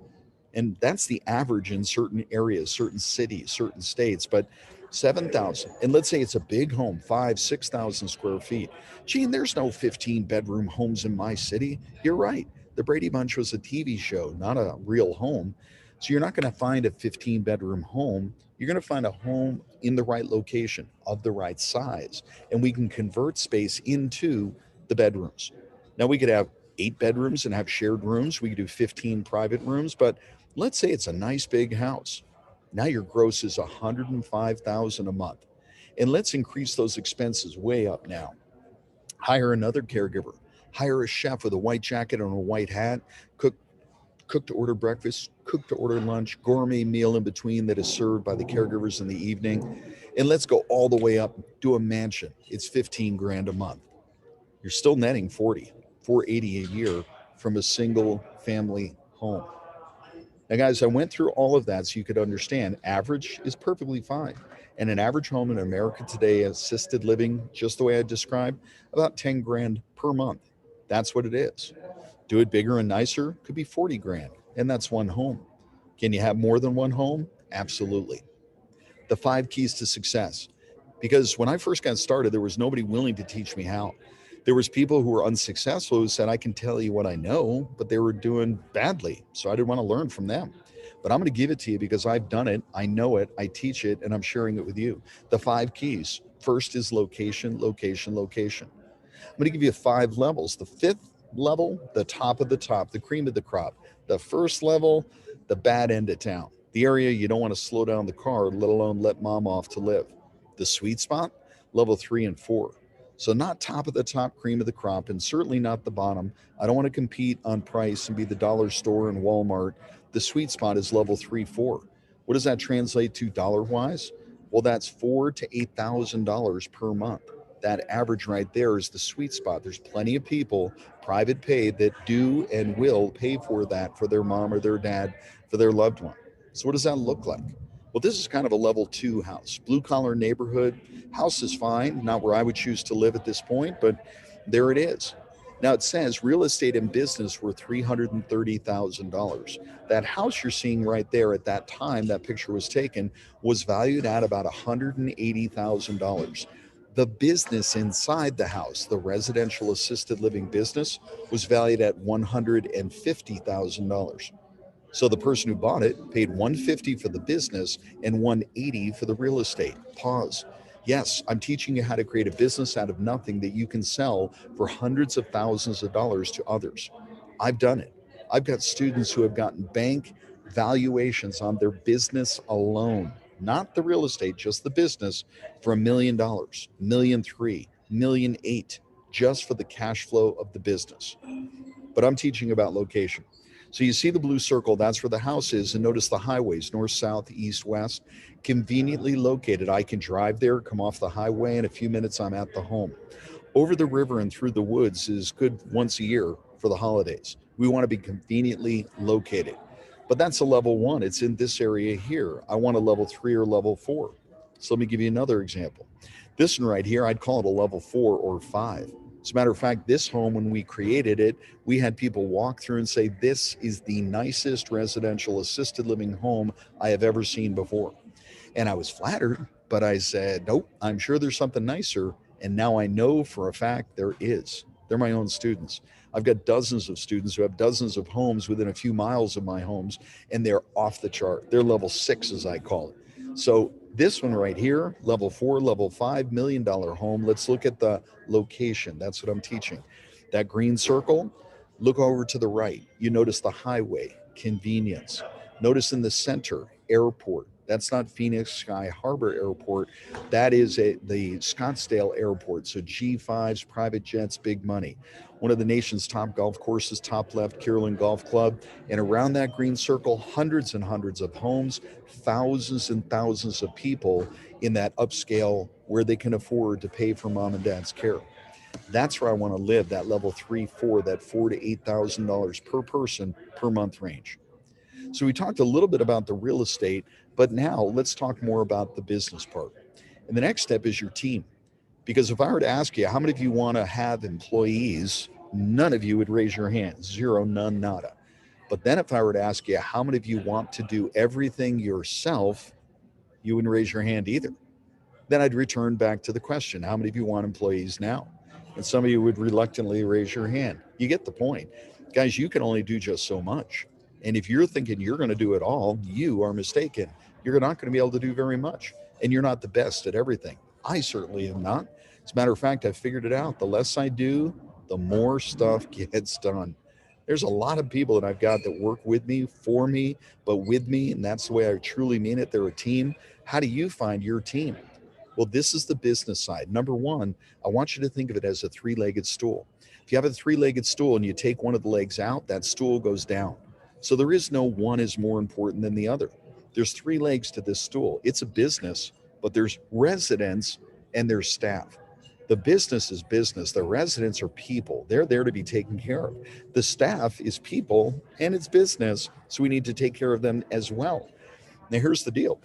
And that's the average in certain areas, certain cities, certain states, but 7,000. And let's say it's a big home, 5, 6,000 square feet. Gene, there's no 15-bedroom homes in my city. You're right. The Brady Bunch was a TV show, not a real home. So you're not going to find a 15-bedroom home. You're going to find a home in the right location, of the right size. And we can convert space into the bedrooms. Now we could have 8 bedrooms and have shared rooms. We could do 15 private rooms, but let's say it's a nice big house. Now your gross is 105,000 a month. And let's increase those expenses way up now. Hire another caregiver. Hire a chef with a white jacket and a white hat. Cook to order breakfast, cook to order lunch, gourmet meal in between that is served by the caregivers in the evening. And let's go all the way up to a mansion. It's 15 grand a month. You're still netting 40, 480 a year from a single family home. Now, guys, I went through all of that so you could understand average is perfectly fine. And an average home in America today, assisted living, just the way I described, about 10 grand per month. That's what it is. Do it bigger and nicer, could be 40 grand. And that's one home. Can you have more than one home? Absolutely. The 5 keys to success. Because when I first got started, there was nobody willing to teach me how. There was people who were unsuccessful who said, I can tell you what I know, but they were doing badly. So I didn't want to learn from them. But I'm going to give it to you because I've done it, I know it, I teach it, and I'm sharing it with you. The 5 keys. First is location, location, location. I'm going to give you 5 levels. The fifth level, the top of the top, the cream of the crop. The first level, the bad end of town, the area you don't want to slow down the car, let alone let mom off to live. The sweet spot, level 3 and 4. So, not top of the top, cream of the crop, and certainly not the bottom. I don't want to compete on price and be the dollar store and Walmart. The sweet spot is level 3, 4. What does that translate to dollar wise? Well, that's $4,000 to $8,000 per month. That average right there is the sweet spot. There's plenty of people, private pay, that do and will pay for that for their mom or their dad, for their loved one. So, what does that look like? Well, this is kind of a level 2 house, blue collar neighborhood. House is fine, not where I would choose to live at this point, but there it is. Now it says real estate and business were $330,000. That house you're seeing right there at that time that picture was taken was valued at about $180,000. The business inside the house, the residential assisted living business, was valued at $150,000. So the person who bought it paid 150 for the business and 180 for the real estate. Pause. Yes, I'm teaching you how to create a business out of nothing that you can sell for hundreds of thousands of dollars to others. I've done it. I've got students who have gotten bank valuations on their business alone, not the real estate, just the business, for $1 million, 1,300,000, 1,800,000, just for the cash flow of the business. But I'm teaching about location. So you see the blue circle, that's where the house is, and notice the highways, north, south, east, west, conveniently located. I can drive there, come off the highway, in a few minutes I'm at the home. Over the river and through the woods is good once a year for the holidays. We want to be conveniently located. But that's a level 1. It's in this area here. I want a level 3 or level 4. So let me give you another example. This one right here, I'd call it a level 4 or 5. As a matter of fact, this home, when we created it, we had people walk through and say, this is the nicest residential assisted living home I have ever seen before. And I was flattered, but I said, nope, I'm sure there's something nicer. And now I know for a fact there is. They're my own students. I've got dozens of students who have dozens of homes within a few miles of my homes, and they're off the chart. They're level 6, as I call it. So this one right here, level 4, level $5 million home. Let's look at the location. That's what I'm teaching. That green circle, look over to the right. You notice the highway, convenience. Notice in the center, airport. That's not Phoenix Sky Harbor Airport. That is the Scottsdale Airport. So G5s, private jets, big money. One of the nation's top golf courses, top left, Kierland Golf Club. And around that green circle, hundreds and hundreds of homes, thousands and thousands of people in that upscale where they can afford to pay for mom and dad's care. That's where I want to live, that level 3, 4, that $4,000 to $8,000 per person per month range. So we talked a little bit about the real estate, but now let's talk more about the business part. And the next step is your team. Because if I were to ask you, how many of you want to have employees? None of you would raise your hand. Zero, none, nada. But then if I were to ask you, how many of you want to do everything yourself? You wouldn't raise your hand either. Then I'd return back to the question, how many of you want employees now? And some of you would reluctantly raise your hand. You get the point. Guys, you can only do just so much. And if you're thinking you're going to do it all, you are mistaken. You're not going to be able to do very much. And you're not the best at everything. I certainly am not. As a matter of fact, I've figured it out. The less I do, the more stuff gets done. There's a lot of people that I've got that work with me, for me, but with me. And that's the way I truly mean it. They're a team. How do you find your team? Well, this is the business side. Number one, I want you to think of it as a three-legged stool. If you have a three-legged stool and you take one of the legs out, that stool goes down. So there is no one is more important than the other. There's three legs to this stool. It's a business, but there's residents and there's staff. The business is business. The residents are people. They're there to be taken care of. The staff is people and it's business. So we need to take care of them as well. Now, here's the deal.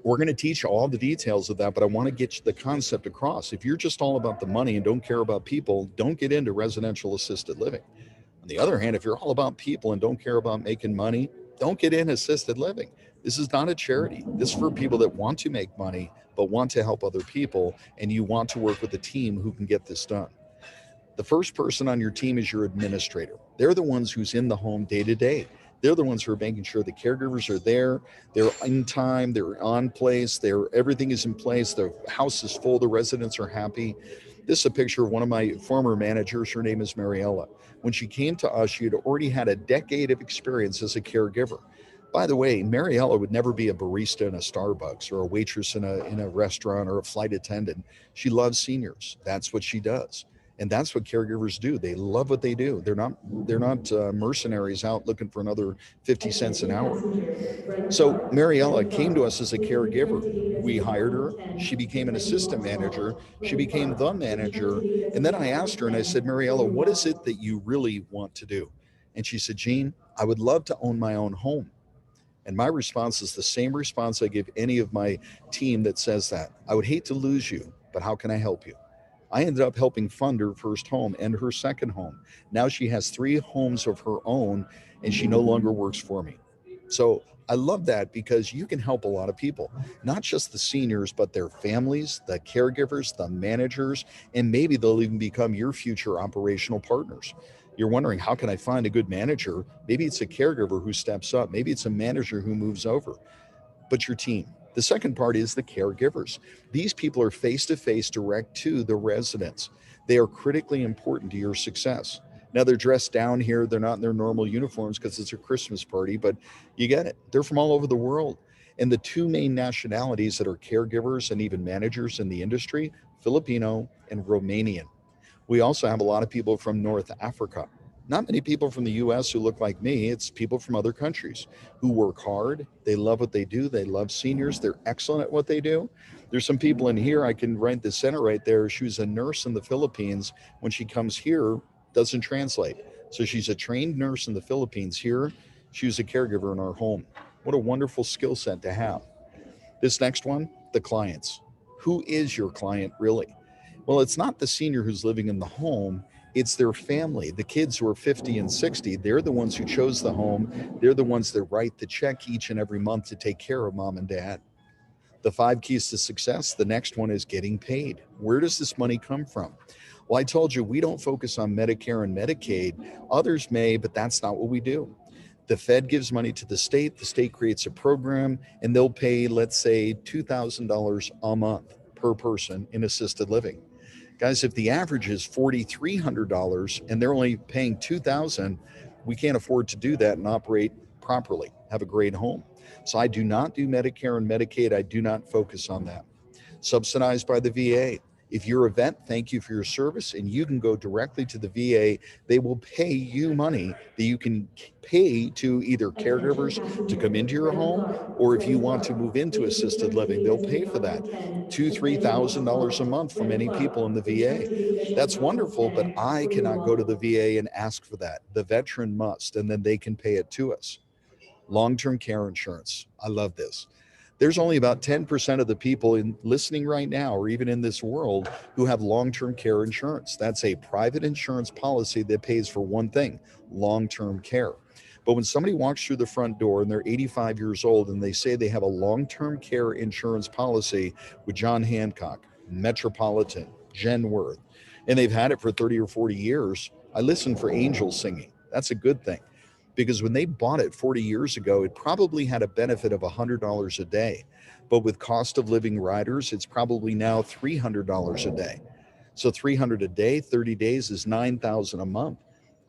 We're going to teach all the details of that, but I want to get the concept across. If you're just all about the money and don't care about people, don't get into residential assisted living. On the other hand, if you're all about people and don't care about making money, don't get in assisted living. This is not a charity. This is for people that want to make money, but want to help other people, and you want to work with a team who can get this done. The first person on your team is your administrator. They're the ones who's in the home day to day. They're the ones who are making sure the caregivers are there, they're in time, they're on place, everything is in place, the house is full, the residents are happy. This is a picture of one of my former managers. Her name is Mariella. When she came to us, she had already had a decade of experience as a caregiver. By the way, Mariella would never be a barista in a Starbucks or a waitress in a restaurant or a flight attendant. She loves seniors. That's what she does. And that's what caregivers do. They love what they do. They're not mercenaries out looking for another 50 cents an hour. So Mariella came to us as a caregiver. We hired her. She became an assistant manager. She became the manager. And then I asked her and I said, Mariella, what is it that you really want to do? And she said, Gene, I would love to own my own home. And my response is the same response I give any of my team that says that. I would hate to lose you, but how can I help you? I ended up helping fund her first home and her second home. Now she has 3 homes of her own and she no longer works for me. So I love that because you can help a lot of people, not just the seniors, but their families, the caregivers, the managers, and maybe they'll even become your future operational partners. You're wondering, how can I find a good manager? Maybe it's a caregiver who steps up. Maybe it's a manager who moves over, but your team. The second part is the caregivers. These people are face to face, direct to the residents. They are critically important to your success. Now they're dressed down here. They're not in their normal uniforms because it's a Christmas party, but you get it. They're from all over the world. And the 2 main nationalities that are caregivers and even managers in the industry, Filipino and Romanian. We also have a lot of people from North Africa. Not many people from the US who look like me. It's people from other countries who work hard. They love what they do. They love seniors. They're excellent at what they do. There's some people in here, I can write the center right there. She was a nurse in the Philippines. When she comes here, doesn't translate. So she's a trained nurse in the Philippines here. She was a caregiver in our home. What a wonderful skill set to have. This next one, the clients. Who is your client really? Well, it's not the senior who's living in the home. It's their family, the kids who are 50 and 60. They're the ones who chose the home. They're the ones that write the check each and every month to take care of mom and dad. The 5 keys to success. The next one is getting paid. Where does this money come from? Well, I told you we don't focus on Medicare and Medicaid. Others may, but that's not what we do. The Fed gives money to the state creates a program, and they'll pay, let's say, $2,000 a month per person in assisted living. Guys, if the average is $4,300 and they're only paying $2,000, we can't afford to do that and operate properly, have a great home. So I do not do Medicare and Medicaid. I do not focus on that. Subsidized by the VA. If you're a vet, thank you for your service, and you can go directly to the VA. They will pay you money that you can pay to either caregivers to come into your home, or if you want to move into assisted living, they'll pay for that. $2,000-3,000 a month for many people in the VA. That's wonderful, but I cannot go to the VA and ask for that. The veteran must, and then they can pay it to us. Long-term care insurance. I love this. There's only about 10% of the people listening right now, or even in this world, who have long-term care insurance. That's a private insurance policy that pays for one thing, long-term care. But when somebody walks through the front door and they're 85 years old and they say they have a long-term care insurance policy with John Hancock, Metropolitan, Genworth, and they've had it for 30 or 40 years, I listen for angels singing. That's a good thing, because when they bought it 40 years ago, it probably had a benefit of $100 a day. But with cost of living riders, it's probably now $300 a day. So $300 a day, 30 days is $9,000 a month.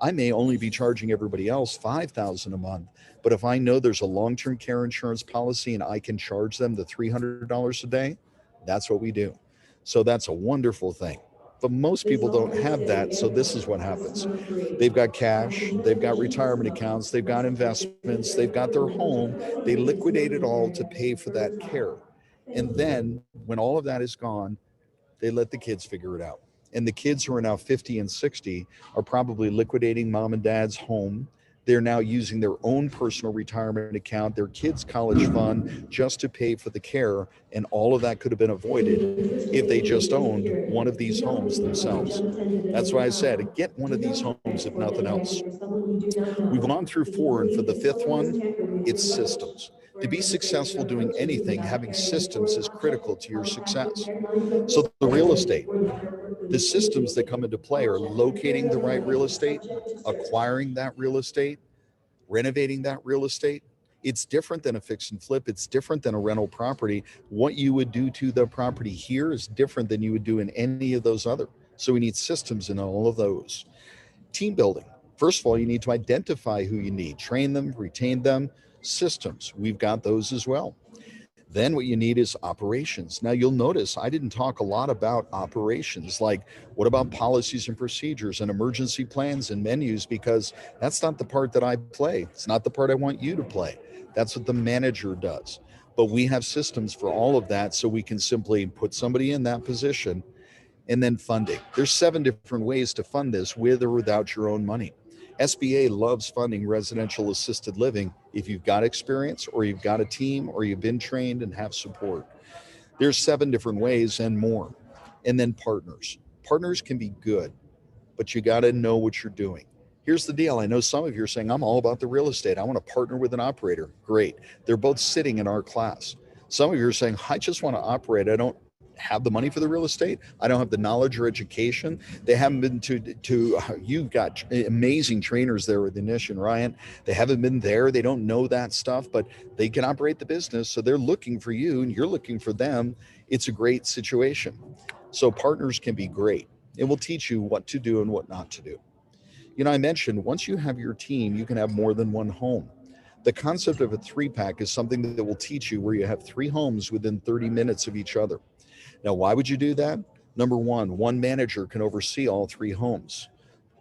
I may only be charging everybody else $5,000 a month, but if I know there's a long-term care insurance policy and I can charge them the $300 a day, that's what we do. So that's a wonderful thing. But most people don't have that, so this is what happens. They've got cash, they've got retirement accounts, they've got investments, they've got their home. They liquidate it all to pay for that care. And then when all of that is gone, they let the kids figure it out. And the kids who are now 50 and 60 are probably liquidating mom and dad's home. They're now using their own personal retirement account, their kids' college fund, just to pay for the care. And all of that could have been avoided if they just owned one of these homes themselves. That's why I said, get one of these homes, if nothing else. We've gone through four, and for the fifth one, it's systems. To be successful doing anything, having systems is critical to your success. So the real estate, the systems that come into play are locating the right real estate, acquiring that real estate, renovating that real estate. It's different than a fix and flip. It's different than a rental property. What you would do to the property here is different than you would do in any of those other. So we need systems in all of those. Team building. First of all, you need to identify who you need, train them, retain them. Systems, we've got those as well. Then what you need is operations. Now you'll notice I didn't talk a lot about operations, like what about policies and procedures and emergency plans and menus, because that's not the part that I play. It's not the part I want you to play. That's what the manager does. But we have systems for all of that, so we can simply put somebody in that position. And then funding. There's 7 different ways to fund this with or without your own money. SBA loves funding residential assisted living if you've got experience, or you've got a team, or you've been trained and have support. There's 7 different ways and more. And then partners. Partners can be good, but you got to know what you're doing. Here's the deal. I know some of you are saying, I'm all about the real estate. I want to partner with an operator. Great. They're both sitting in our class. Some of you are saying, I just want to operate. I don't have the money for the real estate. I don't have the knowledge or education. They haven't been to you've got amazing trainers there with Anish and Ryan. They haven't been there. They don't know that stuff, but they can operate the business. So they're looking for you and you're looking for them. It's a great situation. So partners can be great. It will teach you what to do and what not to do. I mentioned once you have your team, you can have more than one home. The concept of a 3-pack is something that will teach you where you have 3 homes within 30 minutes of each other. Now, why would you do that? Number one manager can oversee all 3 homes.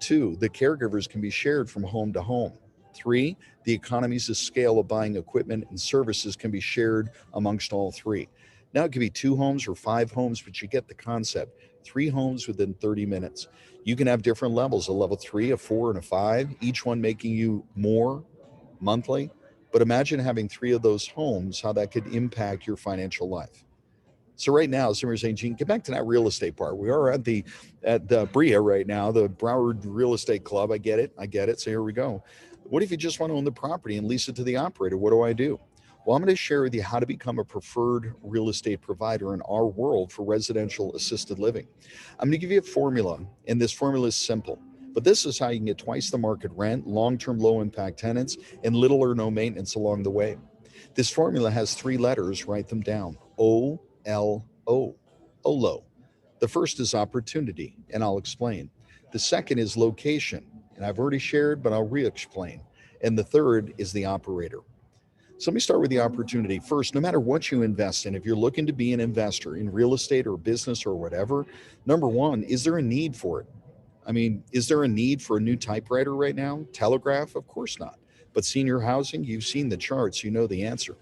2, the caregivers can be shared from home to home. 3, the economies of scale of buying equipment and services can be shared amongst all 3. Now, it could be 2 homes or 5 homes, but you get the concept. 3 homes within 30 minutes. You can have different levels, a level 3, a 4, and a 5, each one making you more monthly. But imagine having 3 of those homes, how that could impact your financial life. So right now, some are saying, Gene, get back to that real estate part. We are at the BRIA right now, the Broward Real Estate Club. I get it. So here we go. What if you just want to own the property and lease it to the operator? What do I do? Well, I'm going to share with you how to become a preferred real estate provider in our world for residential assisted living. I'm going to give you a formula, and this formula is simple. But this is how you can get twice the market rent, long term low impact tenants, and little or no maintenance along the way. This formula has three letters, write them down: OLO, OLO. The first is opportunity, and I'll explain. The second is location, and I've already shared, but I'll re explain. And the third is the operator. So let me start with the opportunity. First, no matter what you invest in, if you're looking to be an investor in real estate or business or whatever, number one, is there a need for it? I mean, is there a need for a new typewriter right now? Telegraph? Of course not. But senior housing, you've seen the charts, you know the answer.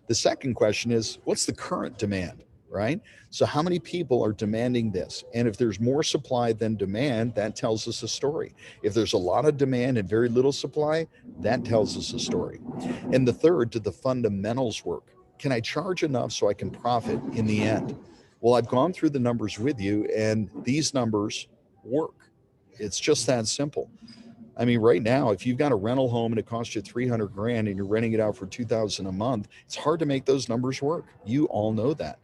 The second question is, what's the current demand, right? So, how many people are demanding this? And if there's more supply than demand, that tells us a story. If there's a lot of demand and very little supply, that tells us a story. And the third, do the fundamentals work? Can I charge enough so I can profit in the end? Well, I've gone through the numbers with you, and these numbers work. It's just that simple. I mean, right now, if you've got a rental home and it costs you 300 grand and you're renting it out for 2,000 a month, it's hard to make those numbers work. You all know that.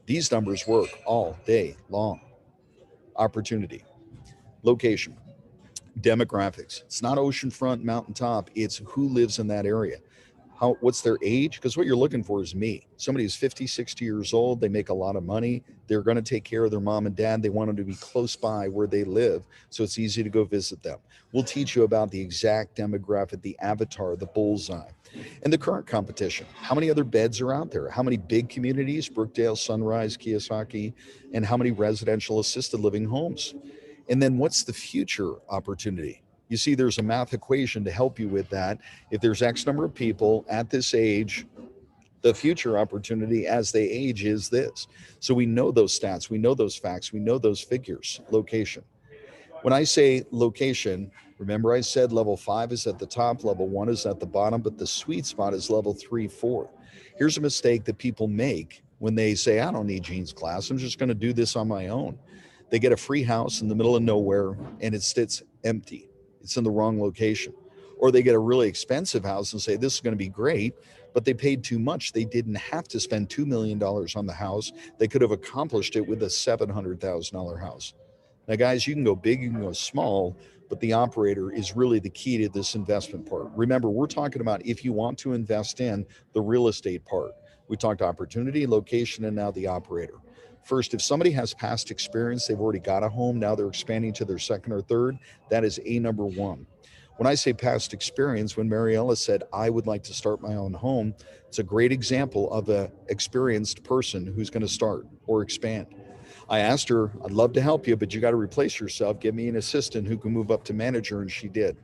These numbers work all day long. Opportunity, location, demographics. It's not oceanfront, mountaintop. It's who lives in that area. What's their age? Because what you're looking for is me. Somebody who's 50, 60 years old, they make a lot of money. They're going to take care of their mom and dad. They want them to be close by where they live, so it's easy to go visit them. We'll teach you about the exact demographic, the avatar, the bullseye, and the current competition. How many other beds are out there? How many big communities, Brookdale, Sunrise, Kiyosaki, and how many residential assisted living homes? And then what's the future opportunity? You see, there's a math equation to help you with that. If there's X number of people at this age, the future opportunity as they age is this. So we know those stats, we know those facts, we know those figures. Location. When I say location, remember I said level 5 is at the top, level 1 is at the bottom, but the sweet spot is level 3, 4. Here's a mistake that people make when they say, I don't need Gene's class, I'm just going to do this on my own. They get a free house in the middle of nowhere and it sits empty. It's in the wrong location. Or they get a really expensive house and say, this is going to be great, but they paid too much. They didn't have to spend $2 million on the house. They could have accomplished it with a $700,000 house. Now, guys, you can go big, you can go small, but the operator is really the key to this investment part. Remember, we're talking about if you want to invest in the real estate part. We talked opportunity, location, and now the operator. First, if somebody has past experience, they've already got a home, now they're expanding to their second or third, that is A number one. When I say past experience, when Mariella said, I would like to start my own home, it's a great example of an experienced person who's going to start or expand. I asked her, I'd love to help you, but you got to replace yourself. Give me an assistant who can move up to manager. And she did.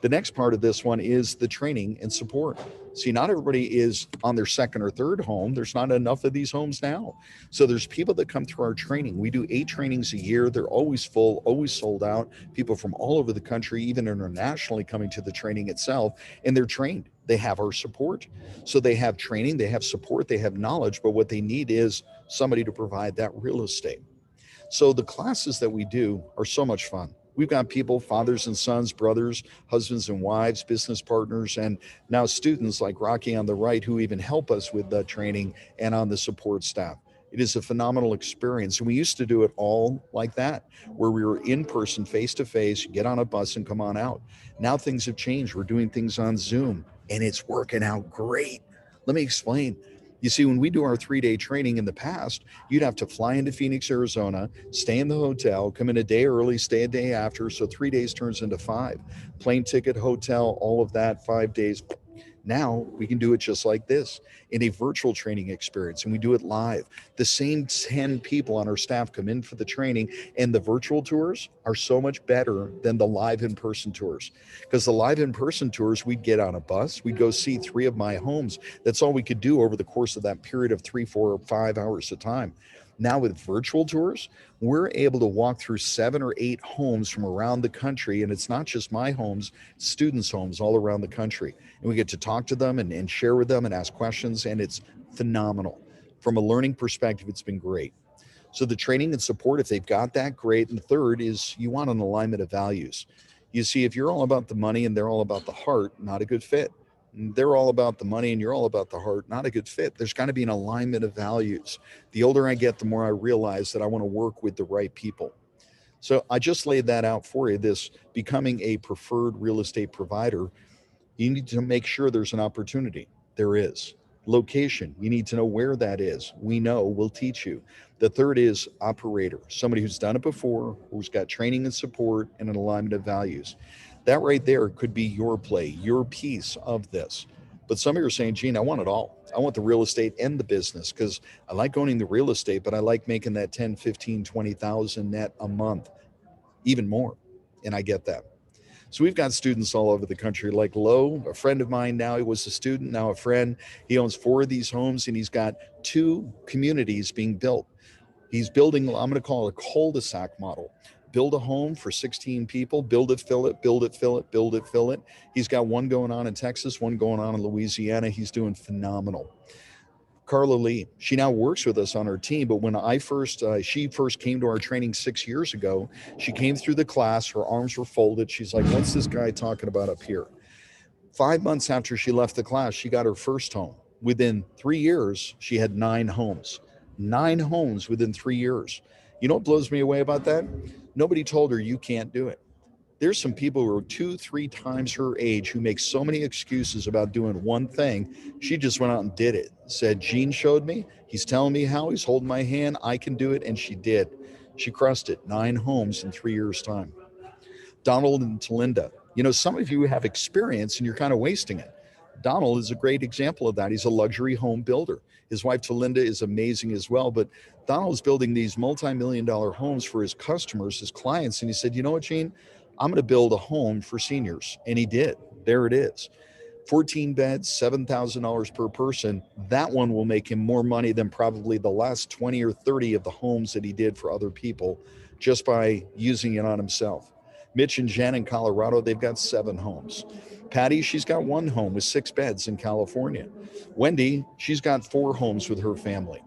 The next part of this one is the training and support. See, not everybody is on their second or third home. There's not enough of these homes now. So there's people that come through our training. We do 8 trainings a year. They're always full, always sold out. People from all over the country, even internationally, coming to the training itself, and they're trained. They have our support. So they have training, they have support, they have knowledge, but what they need is somebody to provide that real estate. So the classes that we do are so much fun. We've got people, fathers and sons, brothers, husbands and wives, business partners, and now students like Rocky on the right who even help us with the training and on the support staff. It is a phenomenal experience. And we used to do it all like that, where we were in person, face to face, get on a bus and come on out. Now things have changed. We're doing things on Zoom and it's working out great. Let me explain. You see, when we do our 3-day training in the past, you'd have to fly into Phoenix, Arizona, stay in the hotel, come in a day early, stay a day after. So 3 days turns into 5. Plane ticket, hotel, all of that, 5 days. Now we can do it just like this in a virtual training experience, and we do it live. The same 10 people on our staff come in for the training, and the virtual tours are so much better than the live in-person tours. Because the live in-person tours, we'd get on a bus, we'd go see 3 of my homes. That's all we could do over the course of that period of 3, 4, or 5 hours at a time. Now with virtual tours, we're able to walk through 7 or 8 homes from around the country. And it's not just my homes, students' homes all around the country. And we get to talk to them and share with them and ask questions. And it's phenomenal. From a learning perspective, it's been great. So the training and support, if they've got that, great. And the third is you want an alignment of values. You see, if you're all about the money and they're all about the heart, not a good fit. They're all about the money and you're all about the heart. Not a good fit. There's got to be an alignment of values. The older I get, the more I realize that I want to work with the right people. So I just laid that out for you. This becoming a preferred real estate provider, you need to make sure there's an opportunity. There is. Location, you need to know where that is. We know, we'll teach you. The third is operator, somebody who's done it before, who's got training and support and an alignment of values. That right there could be your play, your piece of this. But some of you are saying, Gene, I want it all. I want the real estate and the business because I like owning the real estate, but I like making that 10, 15, 20,000 net a month, even more. And I get that. So we've got students all over the country, like Lowe, a friend of mine now. He was a student, now a friend. He owns 4 of these homes and he's got 2 communities being built. He's building, I'm going to call it a cul-de-sac model. Build a home for 16 people, build it, fill it, build it, fill it, build it, fill it. He's got one going on in Texas, one going on in Louisiana. He's doing phenomenal. Carla Lee, she now works with us on our team, but when she first came to our training 6 years ago, she came through the class, her arms were folded. She's like, what's this guy talking about up here? 5 months after she left the class, she got her first home. Within 3 years, she had 9 homes. 9 homes within 3 years. You know what blows me away about that? Nobody told her you can't do it. There's some people who are 2, 3 times her age who make so many excuses about doing one thing. She just went out and did it. Said, Gene showed me. He's telling me how. He's holding my hand. I can do it. And she did. She crushed it. 9 homes in 3 years' time. Donald and Talinda. You know, some of you have experience and you're kind of wasting it. Donald is a great example of that. He's a luxury home builder. His wife Talinda is amazing as well. But Donald's building these multi-million-dollar homes for his customers, his clients. And he said, you know what, Gene? I'm going to build a home for seniors. And he did. There it is. 14 beds, $7,000 per person. That one will make him more money than probably the last 20 or 30 of the homes that he did for other people just by using it on himself. Mitch and Jen in Colorado, they've got 7 homes. Patty, she's got 1 home with 6 beds in California. Wendy, she's got 4 homes with her family.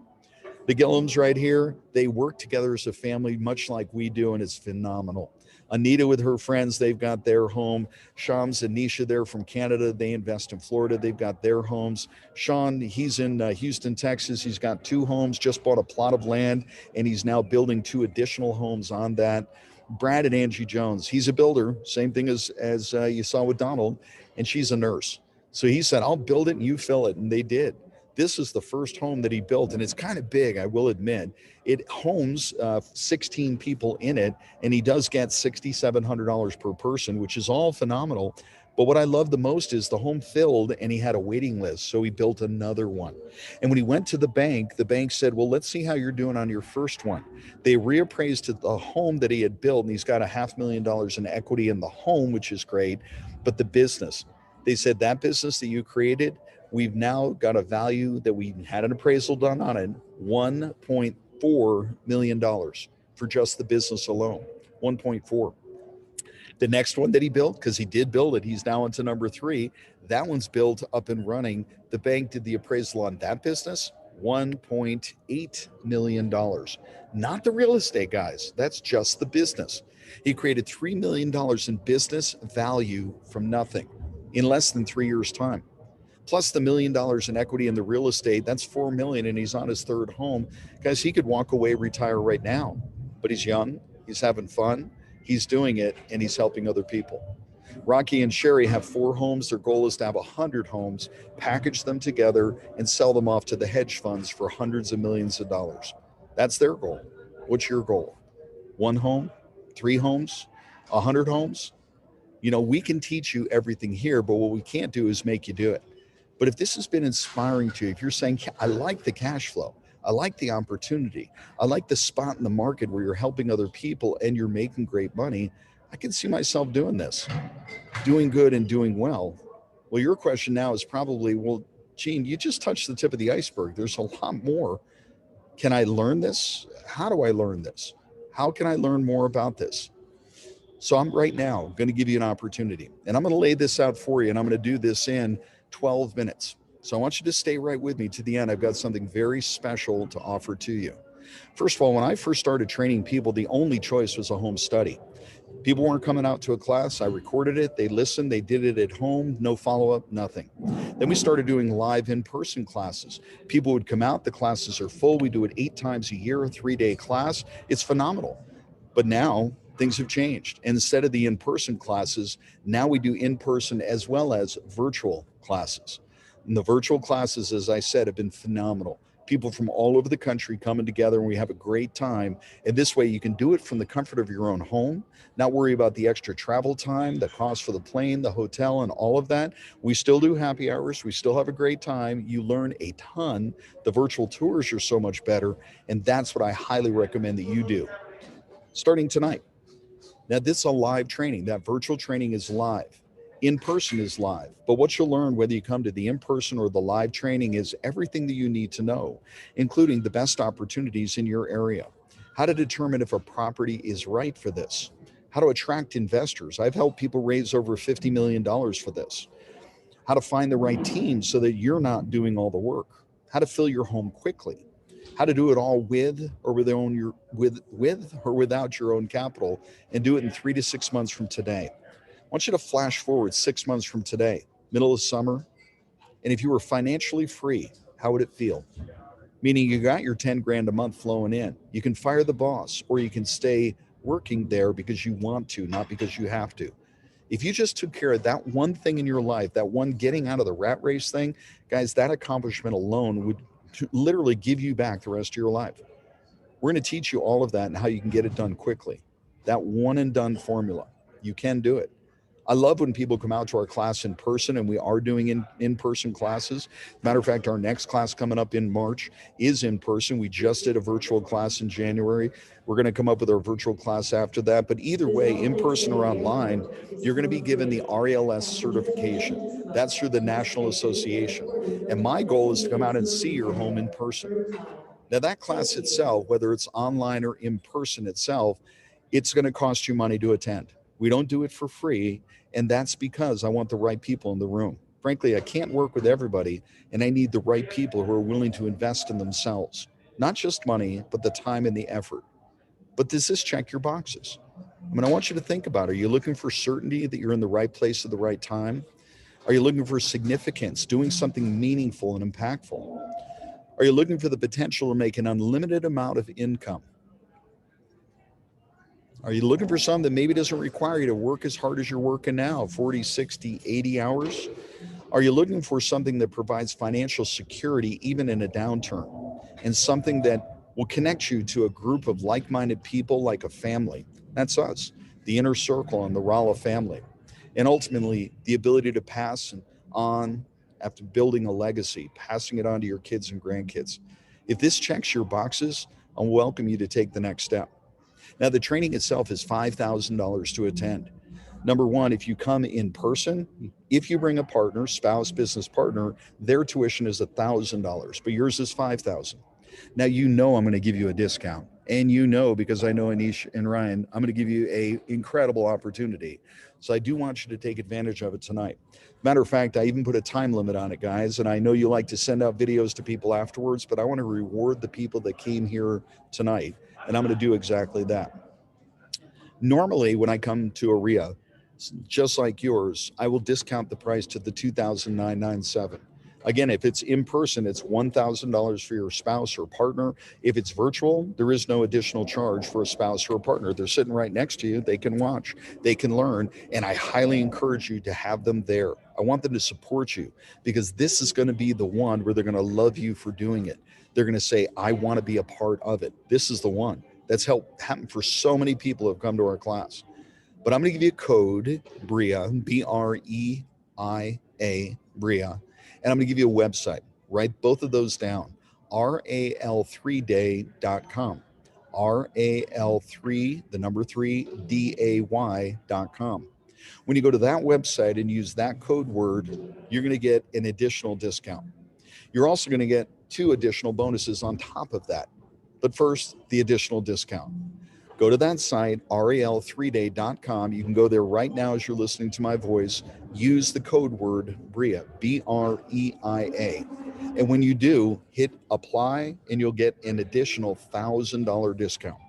The Gillums right here, they work together as a family, much like we do, and it's phenomenal. Anita with her friends, they've got their home. Shams and Nisha, they're from Canada. They invest in Florida. They've got their homes. Sean, he's in Houston, Texas. He's got 2 homes, just bought a plot of land, and he's now building 2 additional homes on that. Brad and Angie Jones, he's a builder, same thing as you saw with Donald, and she's a nurse. So he said, I'll build it and you fill it, and they did. This is the first home that he built, and it's kind of big, I will admit. It homes 16 people in it, and he does get $6,700 per person, which is all phenomenal. But what I love the most is the home filled, and he had a waiting list, so he built another one. And when he went to the bank said, well, let's see how you're doing on your first one. They reappraised the home that he had built, and he's got $500,000 in equity in the home, which is great, but the business. They said, that business that you created, we've now got a value that we had an appraisal done on it, $1.4 million for just the business alone. 1.4. The next one that he built, because he did build it, he's now into number 3. That one's built up and running. The bank did the appraisal on that business, $1.8 million. Not the real estate, guys. That's just the business. He created $3 million in business value from nothing in less than 3 years' time. Plus the $1 million in equity in the real estate, that's $4 million, and he's on his 3rd home. Guys, he could walk away, retire right now, but he's young, he's having fun, he's doing it, and he's helping other people. Rocky and Sherry have 4 homes. Their goal is to have 100 homes, package them together, and sell them off to the hedge funds for hundreds of millions of dollars. That's their goal. What's your goal? 1 home? 3 homes? 100 homes? You know, we can teach you everything here, but what we can't do is make you do it. But if this has been inspiring to you, if you're saying, I like the cash flow, I like the opportunity, I like the spot in the market where you're helping other people and you're making great money, I can see myself doing this, doing good and doing well. Well, your question now is probably, well, Gene, you just touched the tip of the iceberg. There's a lot more. Can I learn this? How do I learn this? How can I learn more about this? So I'm right now going to give you an opportunity, and I'm going to lay this out for you, and I'm going to do this in 12 minutes. So I want you to stay right with me to the end. I've got something very special to offer to you. First of all, when I first started training people, the only choice was a home study. People weren't coming out to a class. I recorded it. They listened. They did it at home. No follow-up, nothing. Then we started doing live in-person classes. People would come out. The classes are full. We do it 8 times a year, a 3-day class. It's phenomenal. But now things have changed. Instead of the in-person classes, now we do in-person as well as virtual classes. And the virtual classes, as I said, have been phenomenal. People from all over the country coming together, and we have a great time. And this way you can do it from the comfort of your own home, not worry about the extra travel time, the cost for the plane, the hotel, and all of that. We still do happy hours. We still have a great time. You learn a ton. The virtual tours are so much better. And that's what I highly recommend that you do starting tonight. Now, this is a live training. That virtual training is live. In person is live. But what you'll learn, whether you come to the in person or the live training, is everything that you need to know, including the best opportunities in your area, how to determine if a property is right for this, how to attract investors. I've helped people raise over $50 million for this, how to find the right team so that you're not doing all the work, how to fill your home quickly, how to do it all with or without your own capital, and do it in 3 to 6 months from today. I want you to flash forward 6 months from today, middle of summer, and if you were financially free, how would it feel? Meaning you got your 10 grand a month flowing in. You can fire the boss, or you can stay working there because you want to, not because you have to. If you just took care of that one thing in your life, that one getting out of the rat race thing, guys, that accomplishment alone would literally give you back the rest of your life. We're going to teach you all of that and how you can get it done quickly. That one and done formula. You can do it. I love when people come out to our class in person, and we are doing in-person classes. Matter of fact, our next class coming up in March is in person. We just did a virtual class in January. We're going to come up with our virtual class after that. But either way, in person or online, you're going to be given the RALS certification. That's through the National Association. And my goal is to come out and see your home in person. Now, that class itself, whether it's online or in person itself, it's going to cost you money to attend. We don't do it for free, and that's because I want the right people in the room. Frankly, I can't work with everybody, and I need the right people who are willing to invest in themselves. Not just money, but the time and the effort. But does this check your boxes? I mean, I want you to think about it. Are you looking for certainty that you're in the right place at the right time? Are you looking for significance, doing something meaningful and impactful? Are you looking for the potential to make an unlimited amount of income? Are you looking for something that maybe doesn't require you to work as hard as you're working now, 40, 60, 80 hours? Are you looking for something that provides financial security even in a downturn, and something that will connect you to a group of like-minded people like a family? That's us, the inner circle and the Rala family. And ultimately, the ability to pass on after building a legacy, passing it on to your kids and grandkids. If this checks your boxes, I'll welcome you to take the next step. Now, the training itself is $5,000 to attend. Number one, if you come in person, if you bring a partner, spouse, business partner, their tuition is $1,000, but yours is $5,000. Now, you know I'm going to give you a discount. And you know, because I know Anish and Ryan, I'm going to give you an incredible opportunity. So I do want you to take advantage of it tonight. Matter of fact, I even put a time limit on it, guys. And I know you like to send out videos to people afterwards, but I want to reward the people that came here tonight. And I'm going to do exactly that. Normally, when I come to a RIA, just like yours, I will discount the price to the $2,997. Again, if it's in person, it's $1,000 for your spouse or partner. If it's virtual, there is no additional charge for a spouse or a partner. They're sitting right next to you. They can watch, they can learn, and I highly encourage you to have them there. I want them to support you, because this is going to be the one where they're going to love you for doing it. They're going to say, I want to be a part of it. This is the one. That's helped happen for so many people who have come to our class. But I'm going to give you a code, BREIA, B-R-E-I-A, BREIA, and I'm going to give you a website. Write both of those down, ral3day.com, ral3, the number 3, day.com. When you go to that website and use that code word, you're going to get an additional discount. You're also going to get 2 additional bonuses on top of that. But first, the additional discount. Go to that site, ral3day.com. You can go there right now as you're listening to my voice. Use the code word BREIA, B-R-E-I-A. And when you do, hit apply, and you'll get an additional $1,000 discount.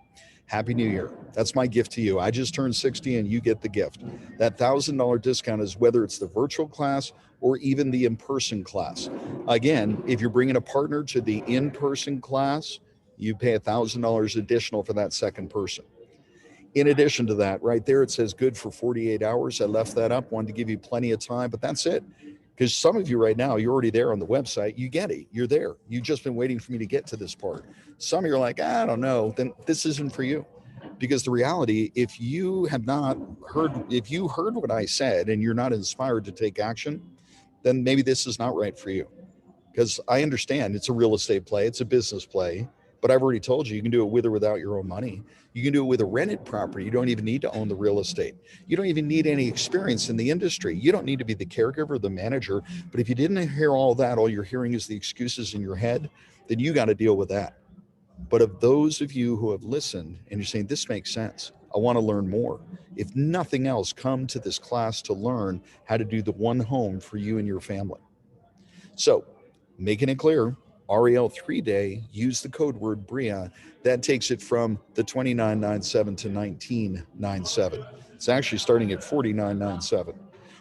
Happy New Year. That's my gift to you. I just turned 60 and you get the gift. That $1,000 discount is whether it's the virtual class or even the in-person class. Again, if you're bringing a partner to the in-person class, you pay $1,000 additional for that second person. In addition to that, right there, it says good for 48 hours. I left that up, wanted to give you plenty of time, but that's it. Because some of you right now, you're already there on the website. You get it. You're there. You've just been waiting for me to get to this part. Some of you are like, I don't know. Then this isn't for you. Because the reality, if you have not heard, if you heard what I said and you're not inspired to take action, then maybe this is not right for you. Because I understand it's a real estate play, it's a business play, but I've already told you, you can do it with or without your own money. You can do it with a rented property. You don't even need to own the real estate. You don't even need any experience in the industry. You don't need to be the caregiver, the manager. But if you didn't hear all that, all you're hearing is the excuses in your head, then you got to deal with that. But of those of you who have listened and you're saying, this makes sense, I want to learn more. If nothing else, come to this class to learn how to do the one home for you and your family. So, making it clear, REL 3-day, use the code word BRIA. That takes it from the 29.97 to 19.97. It's actually starting at 49.97.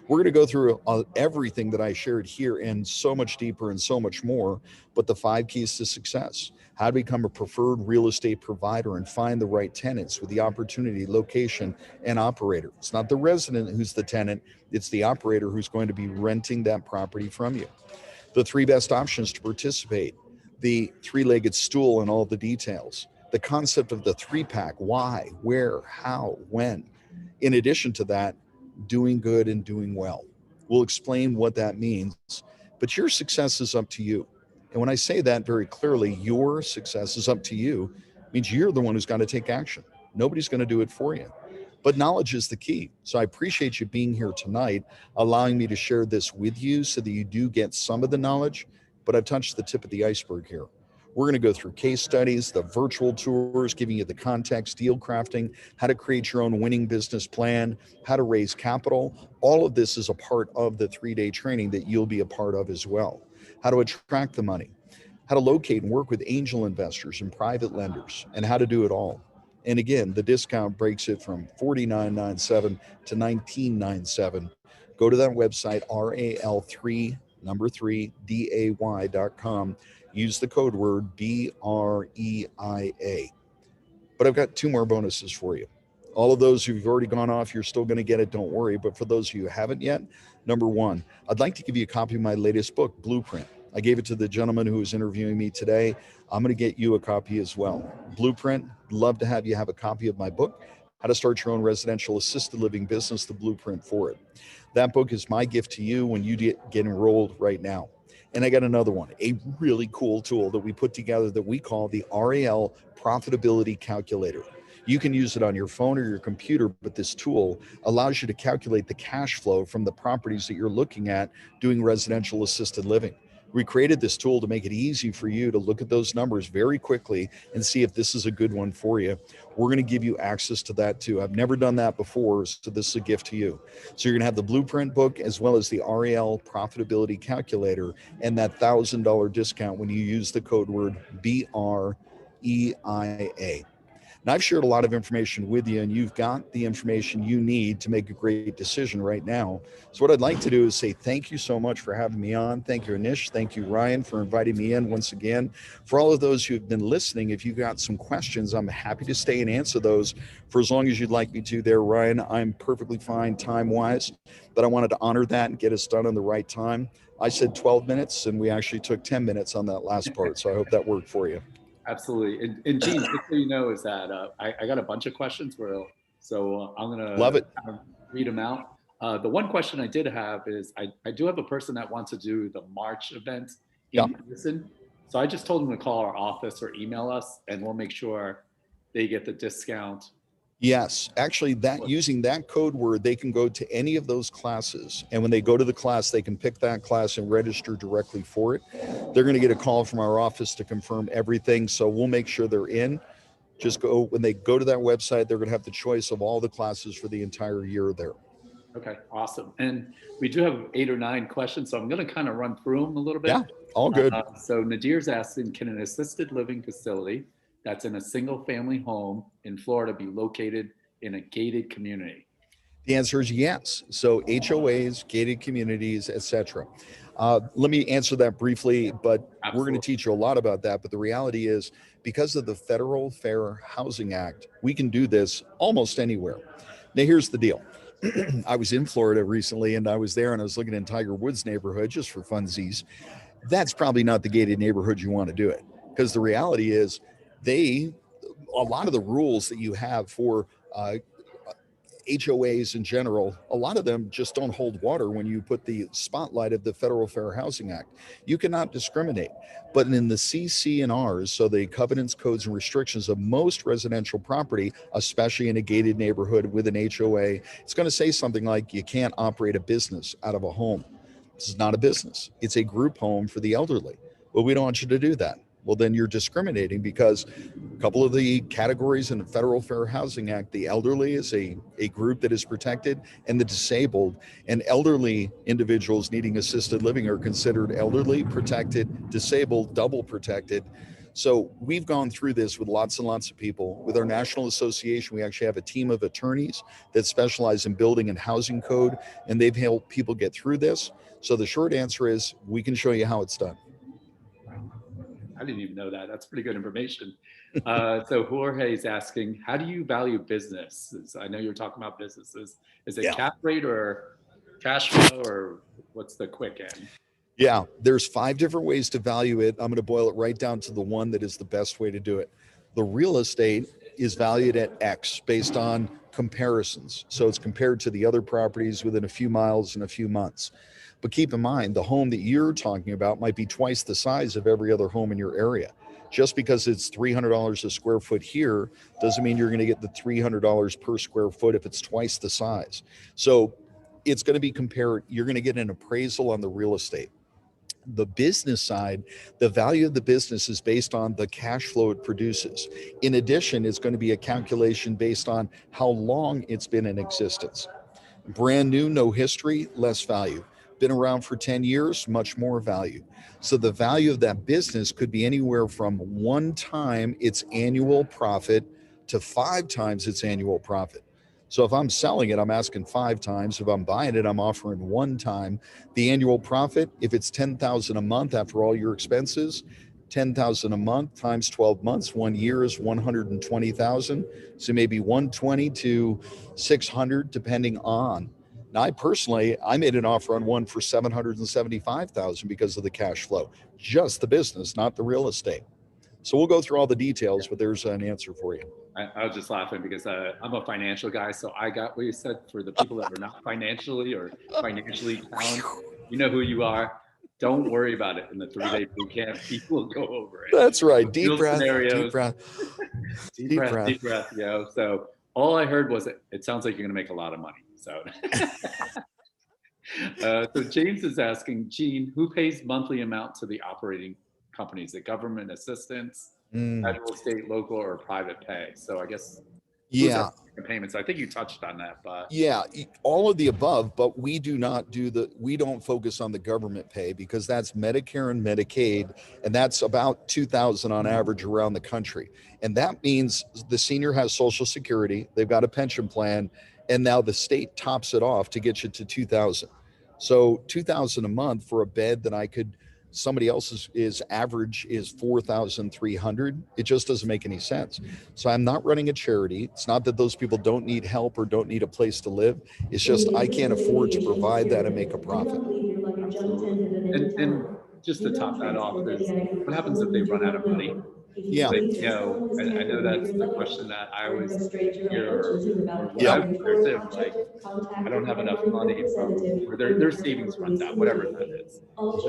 We're going to go through everything that I shared here and so much deeper and so much more, but the 5 keys to success, how to become a preferred real estate provider and find the right tenants with the opportunity, location, and operator. It's not the resident who's the tenant, it's the operator who's going to be renting that property from you. The 3 best options to participate, the 3-legged stool and all the details, the concept of the 3-pack, why, where, how, when. In addition to that, doing good and doing well. We'll explain what that means, but your success is up to you. And when I say that very clearly, your success is up to you, means you're the one who's got to take action. Nobody's going to do it for you. But knowledge is the key. So I appreciate you being here tonight, allowing me to share this with you so that you do get some of the knowledge, but I've touched the tip of the iceberg here. We're going to go through case studies, the virtual tours, giving you the context, deal crafting, how to create your own winning business plan, how to raise capital. All of this is a part of the 3-day training that you'll be a part of as well. How to attract the money, how to locate and work with angel investors and private lenders, and how to do it all. And again, the discount breaks it from $49.97 to $19.97. Go to that website, RAL3, number 3, DAY.com. Use the code word BREIA. But I've got 2 more bonuses for you. All of those who've already gone off, you're still going to get it, don't worry. But for those of you who haven't yet, number 1, I'd like to give you a copy of my latest book, Blueprint. I gave it to the gentleman who was interviewing me today. I'm going to get you a copy as well. Blueprint, love to have you have a copy of my book, How to Start Your Own Residential Assisted Living Business, the blueprint for it. That book is my gift to you when you get enrolled right now. And I got another one, a really cool tool that we put together that we call the RAL Profitability Calculator. You can use it on your phone or your computer, but this tool allows you to calculate the cash flow from the properties that you're looking at doing residential assisted living. We created this tool to make it easy for you to look at those numbers very quickly and see if this is a good one for you. We're going to give you access to that too. I've never done that before, so this is a gift to you. So you're going to have the Blueprint book as well as the RAL Profitability Calculator and that $1,000 discount when you use the code word BREIA. Now, I've shared a lot of information with you, and you've got the information you need to make a great decision right now. So what I'd like to do is say thank you so much for having me on. Thank you, Anish. Thank you, Ryan, for inviting me in once again. For all of those who've been listening, if you've got some questions, I'm happy to stay and answer those for as long as you'd like me to there, Ryan. I'm perfectly fine time-wise, but I wanted to honor that and get us done on the right time. I said 12 minutes, and we actually took 10 minutes on that last part, so I hope that worked for you. Absolutely. And Gene, just so you know, is that I got a bunch of questions, so I'm going to love it. Read them out. The one question I did have is I do have a person that wants to do the March event in person. So I just told them to call our office or email us, and we'll make sure they get the discount. Yes, actually, that using that code word, they can go to any of those classes. And when they go to the class, they can pick that class and register directly for it. They're going to get a call from our office to confirm everything. So we'll make sure they're in. Just go, when they go to that website, they're going to have the choice of all the classes for the entire year there. Okay, awesome. And we do have 8 or 9 questions, so I'm going to kind of run through them a little bit. Yeah, all good. So Nadir's asking, can an assisted living facility that's in a single family home in Florida be located in a gated community? The answer is yes. So HOAs, gated communities, etc. Let me answer that briefly, but we're going to Absolutely. teach you a lot about that. But the reality is, because of the Federal Fair Housing Act, we can do this almost anywhere. Now, here's the deal. I was in Florida recently, and I was there, and I was looking in Tiger Woods' neighborhood just for funsies. That's probably not the gated neighborhood you want to do it, because the reality is, a lot of the rules that you have for HOAs in general, a lot of them just don't hold water when you put the spotlight of the Federal Fair Housing Act. You cannot discriminate. But in the CC&Rs, so the covenants, codes, and restrictions of most residential property, especially in a gated neighborhood with an HOA, it's going to say something like you can't operate a business out of a home. This is not a business. It's a group home for the elderly. Well, we don't want you to do that. Well, then you're discriminating, because a couple of the categories in the Federal Fair Housing Act, the elderly is a group that is protected, and the disabled, and elderly individuals needing assisted living are considered elderly, protected, disabled, double protected. So we've gone through this with lots and lots of people. With our national association, we actually have a team of attorneys that specialize in building and housing code, and they've helped people get through this. So the short answer is, we can show you how it's done. I didn't even know that. That's pretty good information. So Jorge is asking, how do you value businesses? I know you're talking about businesses. Is it cap rate or cash flow, or what's the quick end? Yeah, there's 5 different ways to value it. I'm going to boil it right down to the one that is the best way to do it. The real estate is valued at X based on comparisons. So it's compared to the other properties within a few miles in a few months. But keep in mind, the home that you're talking about might be twice the size of every other home in your area. Just because it's $300 a square foot here doesn't mean you're going to get the $300 per square foot if it's twice the size. So it's going to be compared. You're going to get an appraisal on the real estate. The business side, the value of the business is based on the cash flow it produces. In addition, it's going to be a calculation based on how long it's been in existence. Brand new, no history, less value. Been around for 10 years, much more value. So the value of that business could be anywhere from 1 time its annual profit to 5 times its annual profit. So if I'm selling it, I'm asking 5 times. If I'm buying it, I'm offering 1 time. The annual profit, if it's $10,000 a month after all your expenses, 10,000 a month times 12 months, 1 year is 120,000. So maybe 120 to 600, depending on. Now, I made an offer on one for 775,000 because of the cash flow, just the business, not the real estate. So we'll go through all the details, but there's an answer for you. I was just laughing because I'm a financial guy, so I got what you said. For the people that are not financially sound, you know who you are. Don't worry about it in the 3-day boot camp. People will go over it. That's right. Deep breath, scenarios, deep breath, deep breath. You know, so all I heard was it sounds like you're going to make a lot of money. So, so James is asking, Gene, who pays monthly amount to the operating companies? The government assistance, federal, state, local, or private pay? So I guess payments. I think you touched on that, but all of the above. But we do not we don't focus on the government pay, because that's Medicare and Medicaid, and that's about $2,000 on average around the country. And that means the senior has Social Security, they've got a pension plan, and now the state tops it off to get you to $2,000. So $2,000 a month for a bed that somebody else's is average is $4,300. It just doesn't make any sense. So I'm not running a charity. It's not that those people don't need help or don't need a place to live. It's just I can't afford to provide that and make a profit. And just to top that off, what happens if they run out of money? Yeah. Like, I know that's the question that I always hear, or what I would hear too. Like, I don't have enough money from where their savings runs out, whatever that is.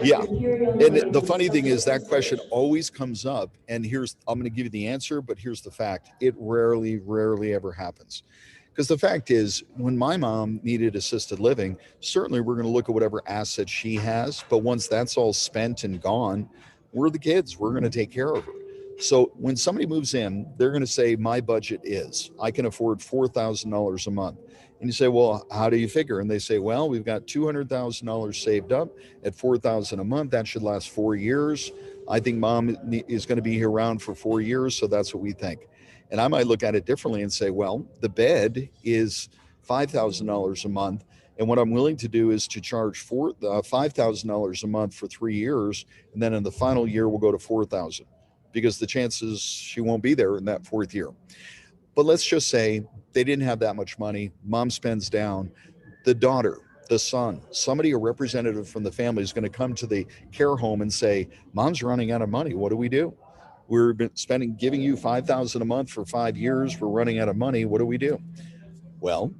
Yeah. And the funny thing is that question always comes up, and I'm going to give you the answer, but here's the fact. It rarely ever happens. Because the fact is, when my mom needed assisted living, certainly we're going to look at whatever assets she has. But once that's all spent and gone, we're the kids. We're going to take care of her. So when somebody moves in, they're going to say, my budget is, I can afford $4,000 a month. And you say, well, how do you figure? And they say, well, we've got $200,000 saved up at $4,000 a month. That should last 4 years. I think mom is going to be around for 4 years, so that's what we think. And I might look at it differently and say, well, the bed is $5,000 a month. And what I'm willing to do is to charge $5,000 a month for 3 years. And then in the final year, we'll go to 4,000 because the chances she won't be there in that fourth year. But let's just say they didn't have that much money. Mom spends down. The daughter, the son, somebody, a representative from the family is going to come to the care home and say, mom's running out of money. What do we do? We've been giving you 5,000 a month for 5 years. We're running out of money. What do we do? Well,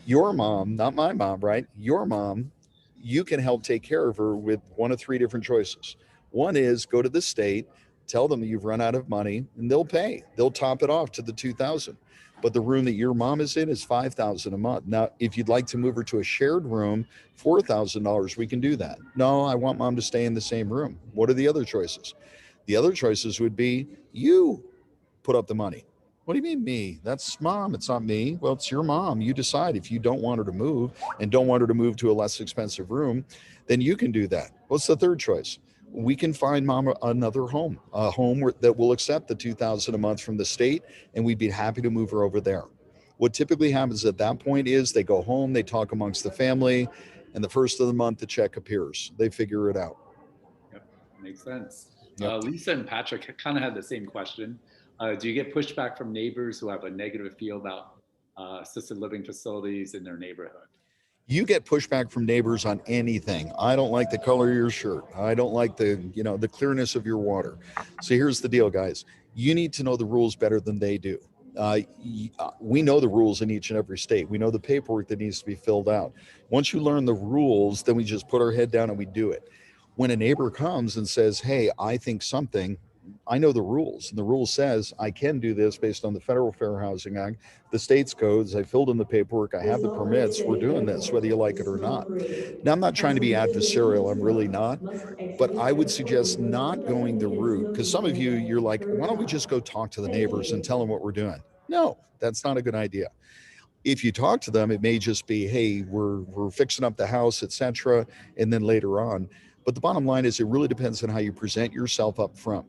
your mom, not my mom, right? Your mom, you can help take care of her with one of three different choices. One is go to the state, tell them you've run out of money, and they'll pay. They'll top it off to the 2,000. But the room that your mom is in is 5,000 a month. Now, if you'd like to move her to a shared room, $4,000, we can do that. No, I want mom to stay in the same room. What are the other choices? The other choices would be you put up the money. What do you mean me? That's mom. It's not me. Well, it's your mom. You decide. If you don't want her to move and don't want her to move to a less expensive room, then you can do that. What's the third choice? We can find mom another home, a home that will accept the 2,000 a month from the state, and we'd be happy to move her over there. What typically happens at that point is they go home, they talk amongst the family, and the first of the month the check appears. They figure it out. Yep, makes sense. Yep. Lisa and Patrick kind of had the same question. Do you get pushback from neighbors who have a negative feel about assisted living facilities in their neighborhood? You get pushback from neighbors on anything. I don't like the color of your shirt. I don't like the clearness of your water. So here's the deal, guys. You need to know the rules better than they do. We know the rules in each and every state. We know the paperwork that needs to be filled out. Once you learn the rules, then we just put our head down and we do it. When a neighbor comes and says, hey, I think something, I know the rules, and the rule says I can do this based on the Federal Fair Housing Act, the state's codes. I filled in the paperwork. I have the permits. We're doing this, whether you like it or not. Now, I'm not trying to be adversarial. I'm really not. But I would suggest not going the route, because some of you, you're like, why don't we just go talk to the neighbors and tell them what we're doing? No, that's not a good idea. If you talk to them, it may just be, hey, we're fixing up the house, etc., and then later on. But the bottom line is it really depends on how you present yourself up front.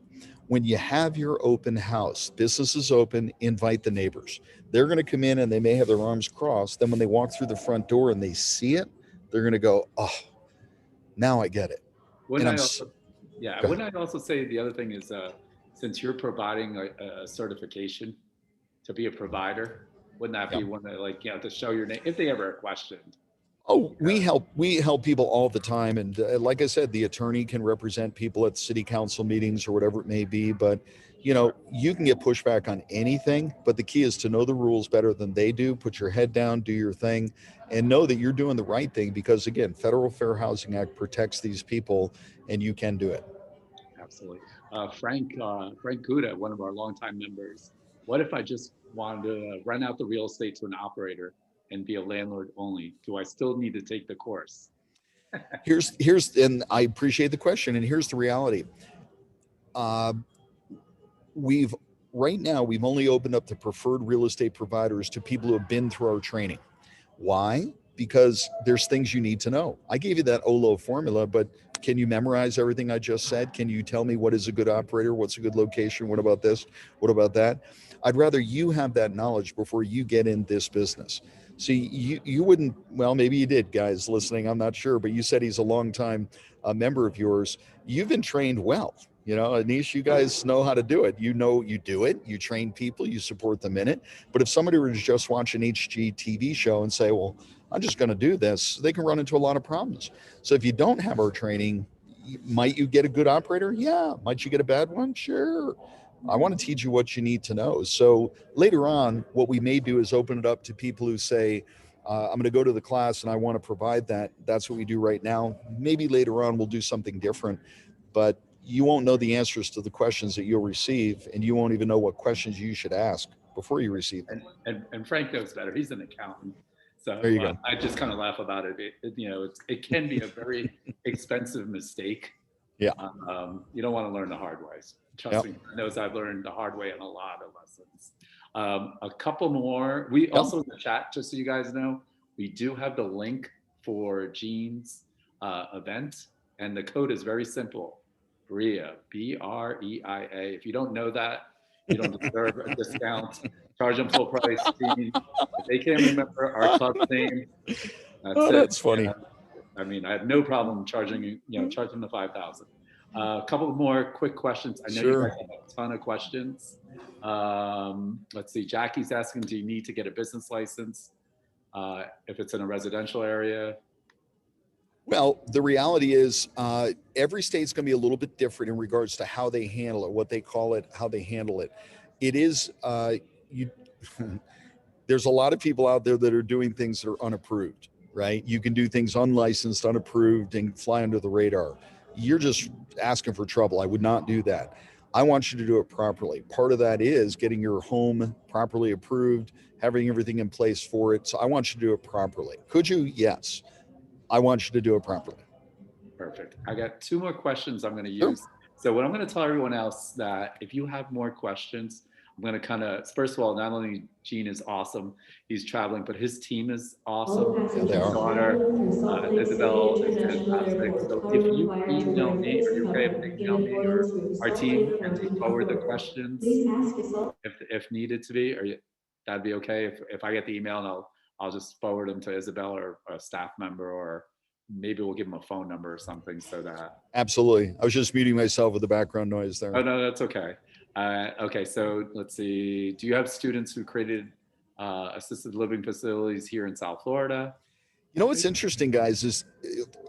When you have your open house, business is open, invite the neighbors. They're going to come in and they may have their arms crossed. Then when they walk through the front door and they see it, they're going to go, oh, now I get it. Wouldn't I also say the other thing is, since you're providing a certification to be a provider, wouldn't that be one that to show your name if they ever are questioned? Oh, we help people all the time, and like I said, the attorney can represent people at city council meetings or whatever it may be. But you can get pushback on anything. But the key is to know the rules better than they do. Put your head down, do your thing, and know that you're doing the right thing. Because again, Federal Fair Housing Act protects these people, and you can do it. Absolutely, Frank Guda, one of our longtime members. What if I just wanted to rent out the real estate to an operator and be a landlord only? Do I still need to take the course? And I appreciate the question. And here's the reality. We've only opened up the preferred real estate providers to people who have been through our training. Why? Because there's things you need to know. I gave you that OLO formula, but can you memorize everything I just said? Can you tell me what is a good operator? What's a good location? What about this? What about that? I'd rather you have that knowledge before you get in this business. See, you wouldn't, well, maybe you did, guys listening, I'm not sure, but you said he's a longtime member of yours. You've been trained well. Anish, you guys know how to do it. You do it. You train people, you support them in it. But if somebody were to just watch an HGTV show and say, well, I'm just going to do this, they can run into a lot of problems. So if you don't have our training, might you get a good operator? Yeah. Might you get a bad one? Sure. I want to teach you what you need to know. So later on, what we may do is open it up to people who say, I'm going to go to the class and I want to provide that. That's what we do right now. Maybe later on we'll do something different, but you won't know the answers to the questions that you'll receive, and you won't even know what questions you should ask before you receive them. And Frank knows better. He's an accountant. So there you go. I just kind of laugh about it. It can be a very expensive mistake. Yeah. You don't want to learn the hard ways. Trust me, knows I've learned the hard way on a lot of lessons. A couple more. We also in the chat, just so you guys know, we do have the link for Gene's event, and the code is very simple. Brea, Breia. If you don't know that, you don't deserve a discount. Charge them full price. Gene. If they can't remember our club's name, that's Oh, it. that's funny. I mean, I have no problem charging charging the 5,000. A couple more quick questions. I know you Sure. guys have a ton of questions. Let's see. Jackie's asking, do you need to get a business license if it's in a residential area? Well, the reality is every state's going to be a little bit different in regards to how they handle it, what they call it, how they handle it. It is, you, there's a lot of people out there that are doing things that are unapproved, right? You can do things unlicensed, unapproved, and fly under the radar. You're just asking for trouble. I would not do that. I want you to do it properly. Part of that is getting your home properly approved, having everything in place for it. So I want you to do it properly. Could you? Yes. I want you to do it properly. Perfect. I got two more questions I'm going to Sure. use. So what I'm going to tell everyone else that if you have more questions, I'm going to kind of, first of all, not only Gene is awesome, he's traveling, but his team is awesome. Yeah, they His are. daughter, Isabel, is fantastic. So if you email me, are you okay if they email me or our team and they forward the questions if needed to be? That'd be okay if I get the email and I'll just forward them to Isabel or a staff member, or maybe we'll give them a phone number or something so that. Absolutely. I was just muting myself with the background noise there. Oh, no, that's okay. Okay, so let's see. Do you have students who created assisted living facilities here in South Florida? You know what's interesting, guys, is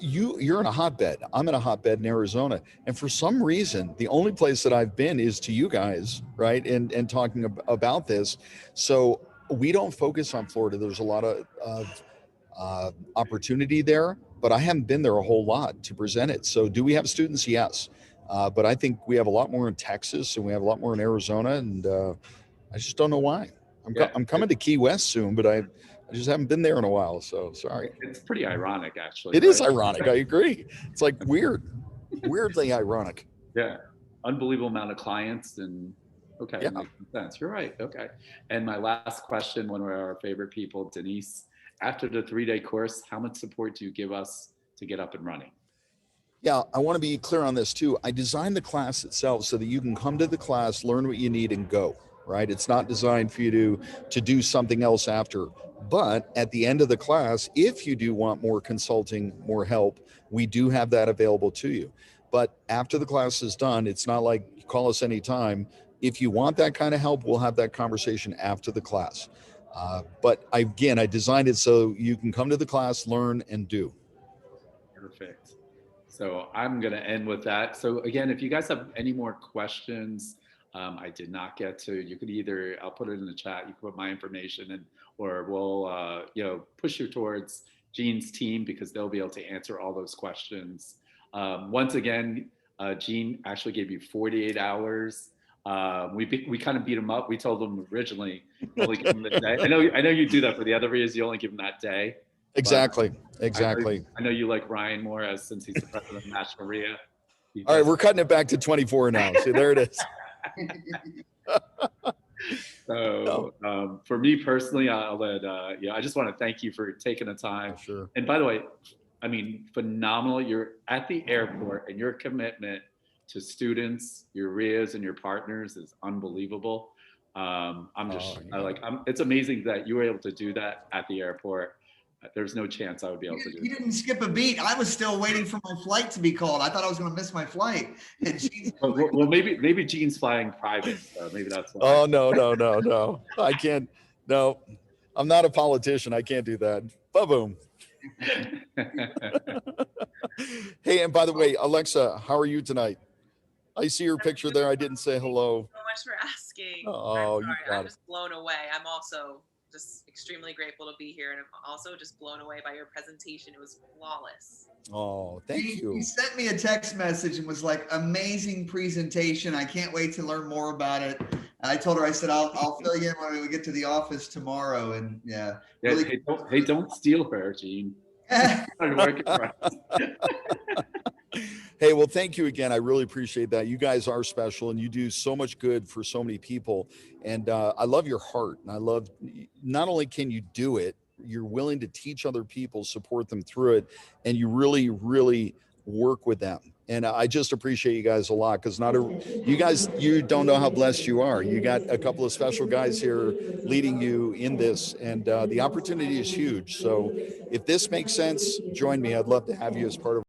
you're in a hotbed. I'm in a hotbed in Arizona, and for some reason, the only place that I've been is to you guys, right? And talking about this. So we don't focus on Florida. There's a lot of opportunity there, but I haven't been there a whole lot to present it. So do we have students? Yes. But I think we have a lot more in Texas and we have a lot more in Arizona, and I just don't know why. I'm coming to Key West soon, but I just haven't been there in a while. So sorry. It's pretty ironic, actually. It is ironic. I agree. It's like weirdly ironic. Yeah. Unbelievable amount of clients and okay, Yeah. makes sense. You're right. Okay. And my last question, one of our favorite people, Denise, after the 3-day course, how much support do you give us to get up and running? Yeah, I want to be clear on this too. I designed the class itself so that you can come to the class, learn what you need, and go. Right? It's not designed for you to do something else after. But at the end of the class, if you do want more consulting, more help, we do have that available to you. But after the class is done, it's not like you call us anytime. If you want that kind of help, we'll have that conversation after the class. But I designed it so you can come to the class, learn, and do. Perfect. So I'm going to end with that. So again, if you guys have any more questions, I did not get to, you could either, I'll put it in the chat, you can put my information in, or we'll, push you towards Gene's team because they'll be able to answer all those questions. Once again, Gene actually gave you 48 hours. We kind of beat him up. We told him originally, only give him the day. I know you do that for the other reasons. You only give him that day. Exactly. I know you like Ryan more since he's the president of National RIA. All right, we're cutting it back to 24 now. See, there it is. So for me personally, I'll let I just want to thank you for taking the time. Sure. And by the way, I mean, phenomenal. You're at the airport and your commitment to students, your RIAs and your partners is unbelievable. It's amazing that you were able to do that at the airport. There's no chance I would be able to do it. You didn't skip a beat. I was still waiting for my flight to be called. I thought I was going to miss my flight. And well, maybe Gene's flying private. So maybe that's why. Oh, no. I can't. No, I'm not a politician. I can't do that. Ba-boom. Hey, and by the way, Alexa, how are you tonight? I see your picture there. I didn't say hello. Thank you so much for asking. Oh, you got I'm it. just blown away. I'm also just extremely grateful to be here, and I'm also just blown away by your presentation. It was flawless. Oh, thank you. He sent me a text message and was like, amazing presentation. I can't wait to learn more about it. And I told her, I said, I'll fill you in when we get to the office tomorrow. And yeah. Really Don't steal her, Gene. Hey, well, thank you again. I really appreciate that. You guys are special and you do so much good for so many people. And I love your heart. And I love, not only can you do it, you're willing to teach other people, support them through it. And you really, really work with them. And I just appreciate you guys a lot, because you don't know how blessed you are. You got a couple of special guys here leading you in this, and the opportunity is huge. So if this makes sense, join me. I'd love to have you as part of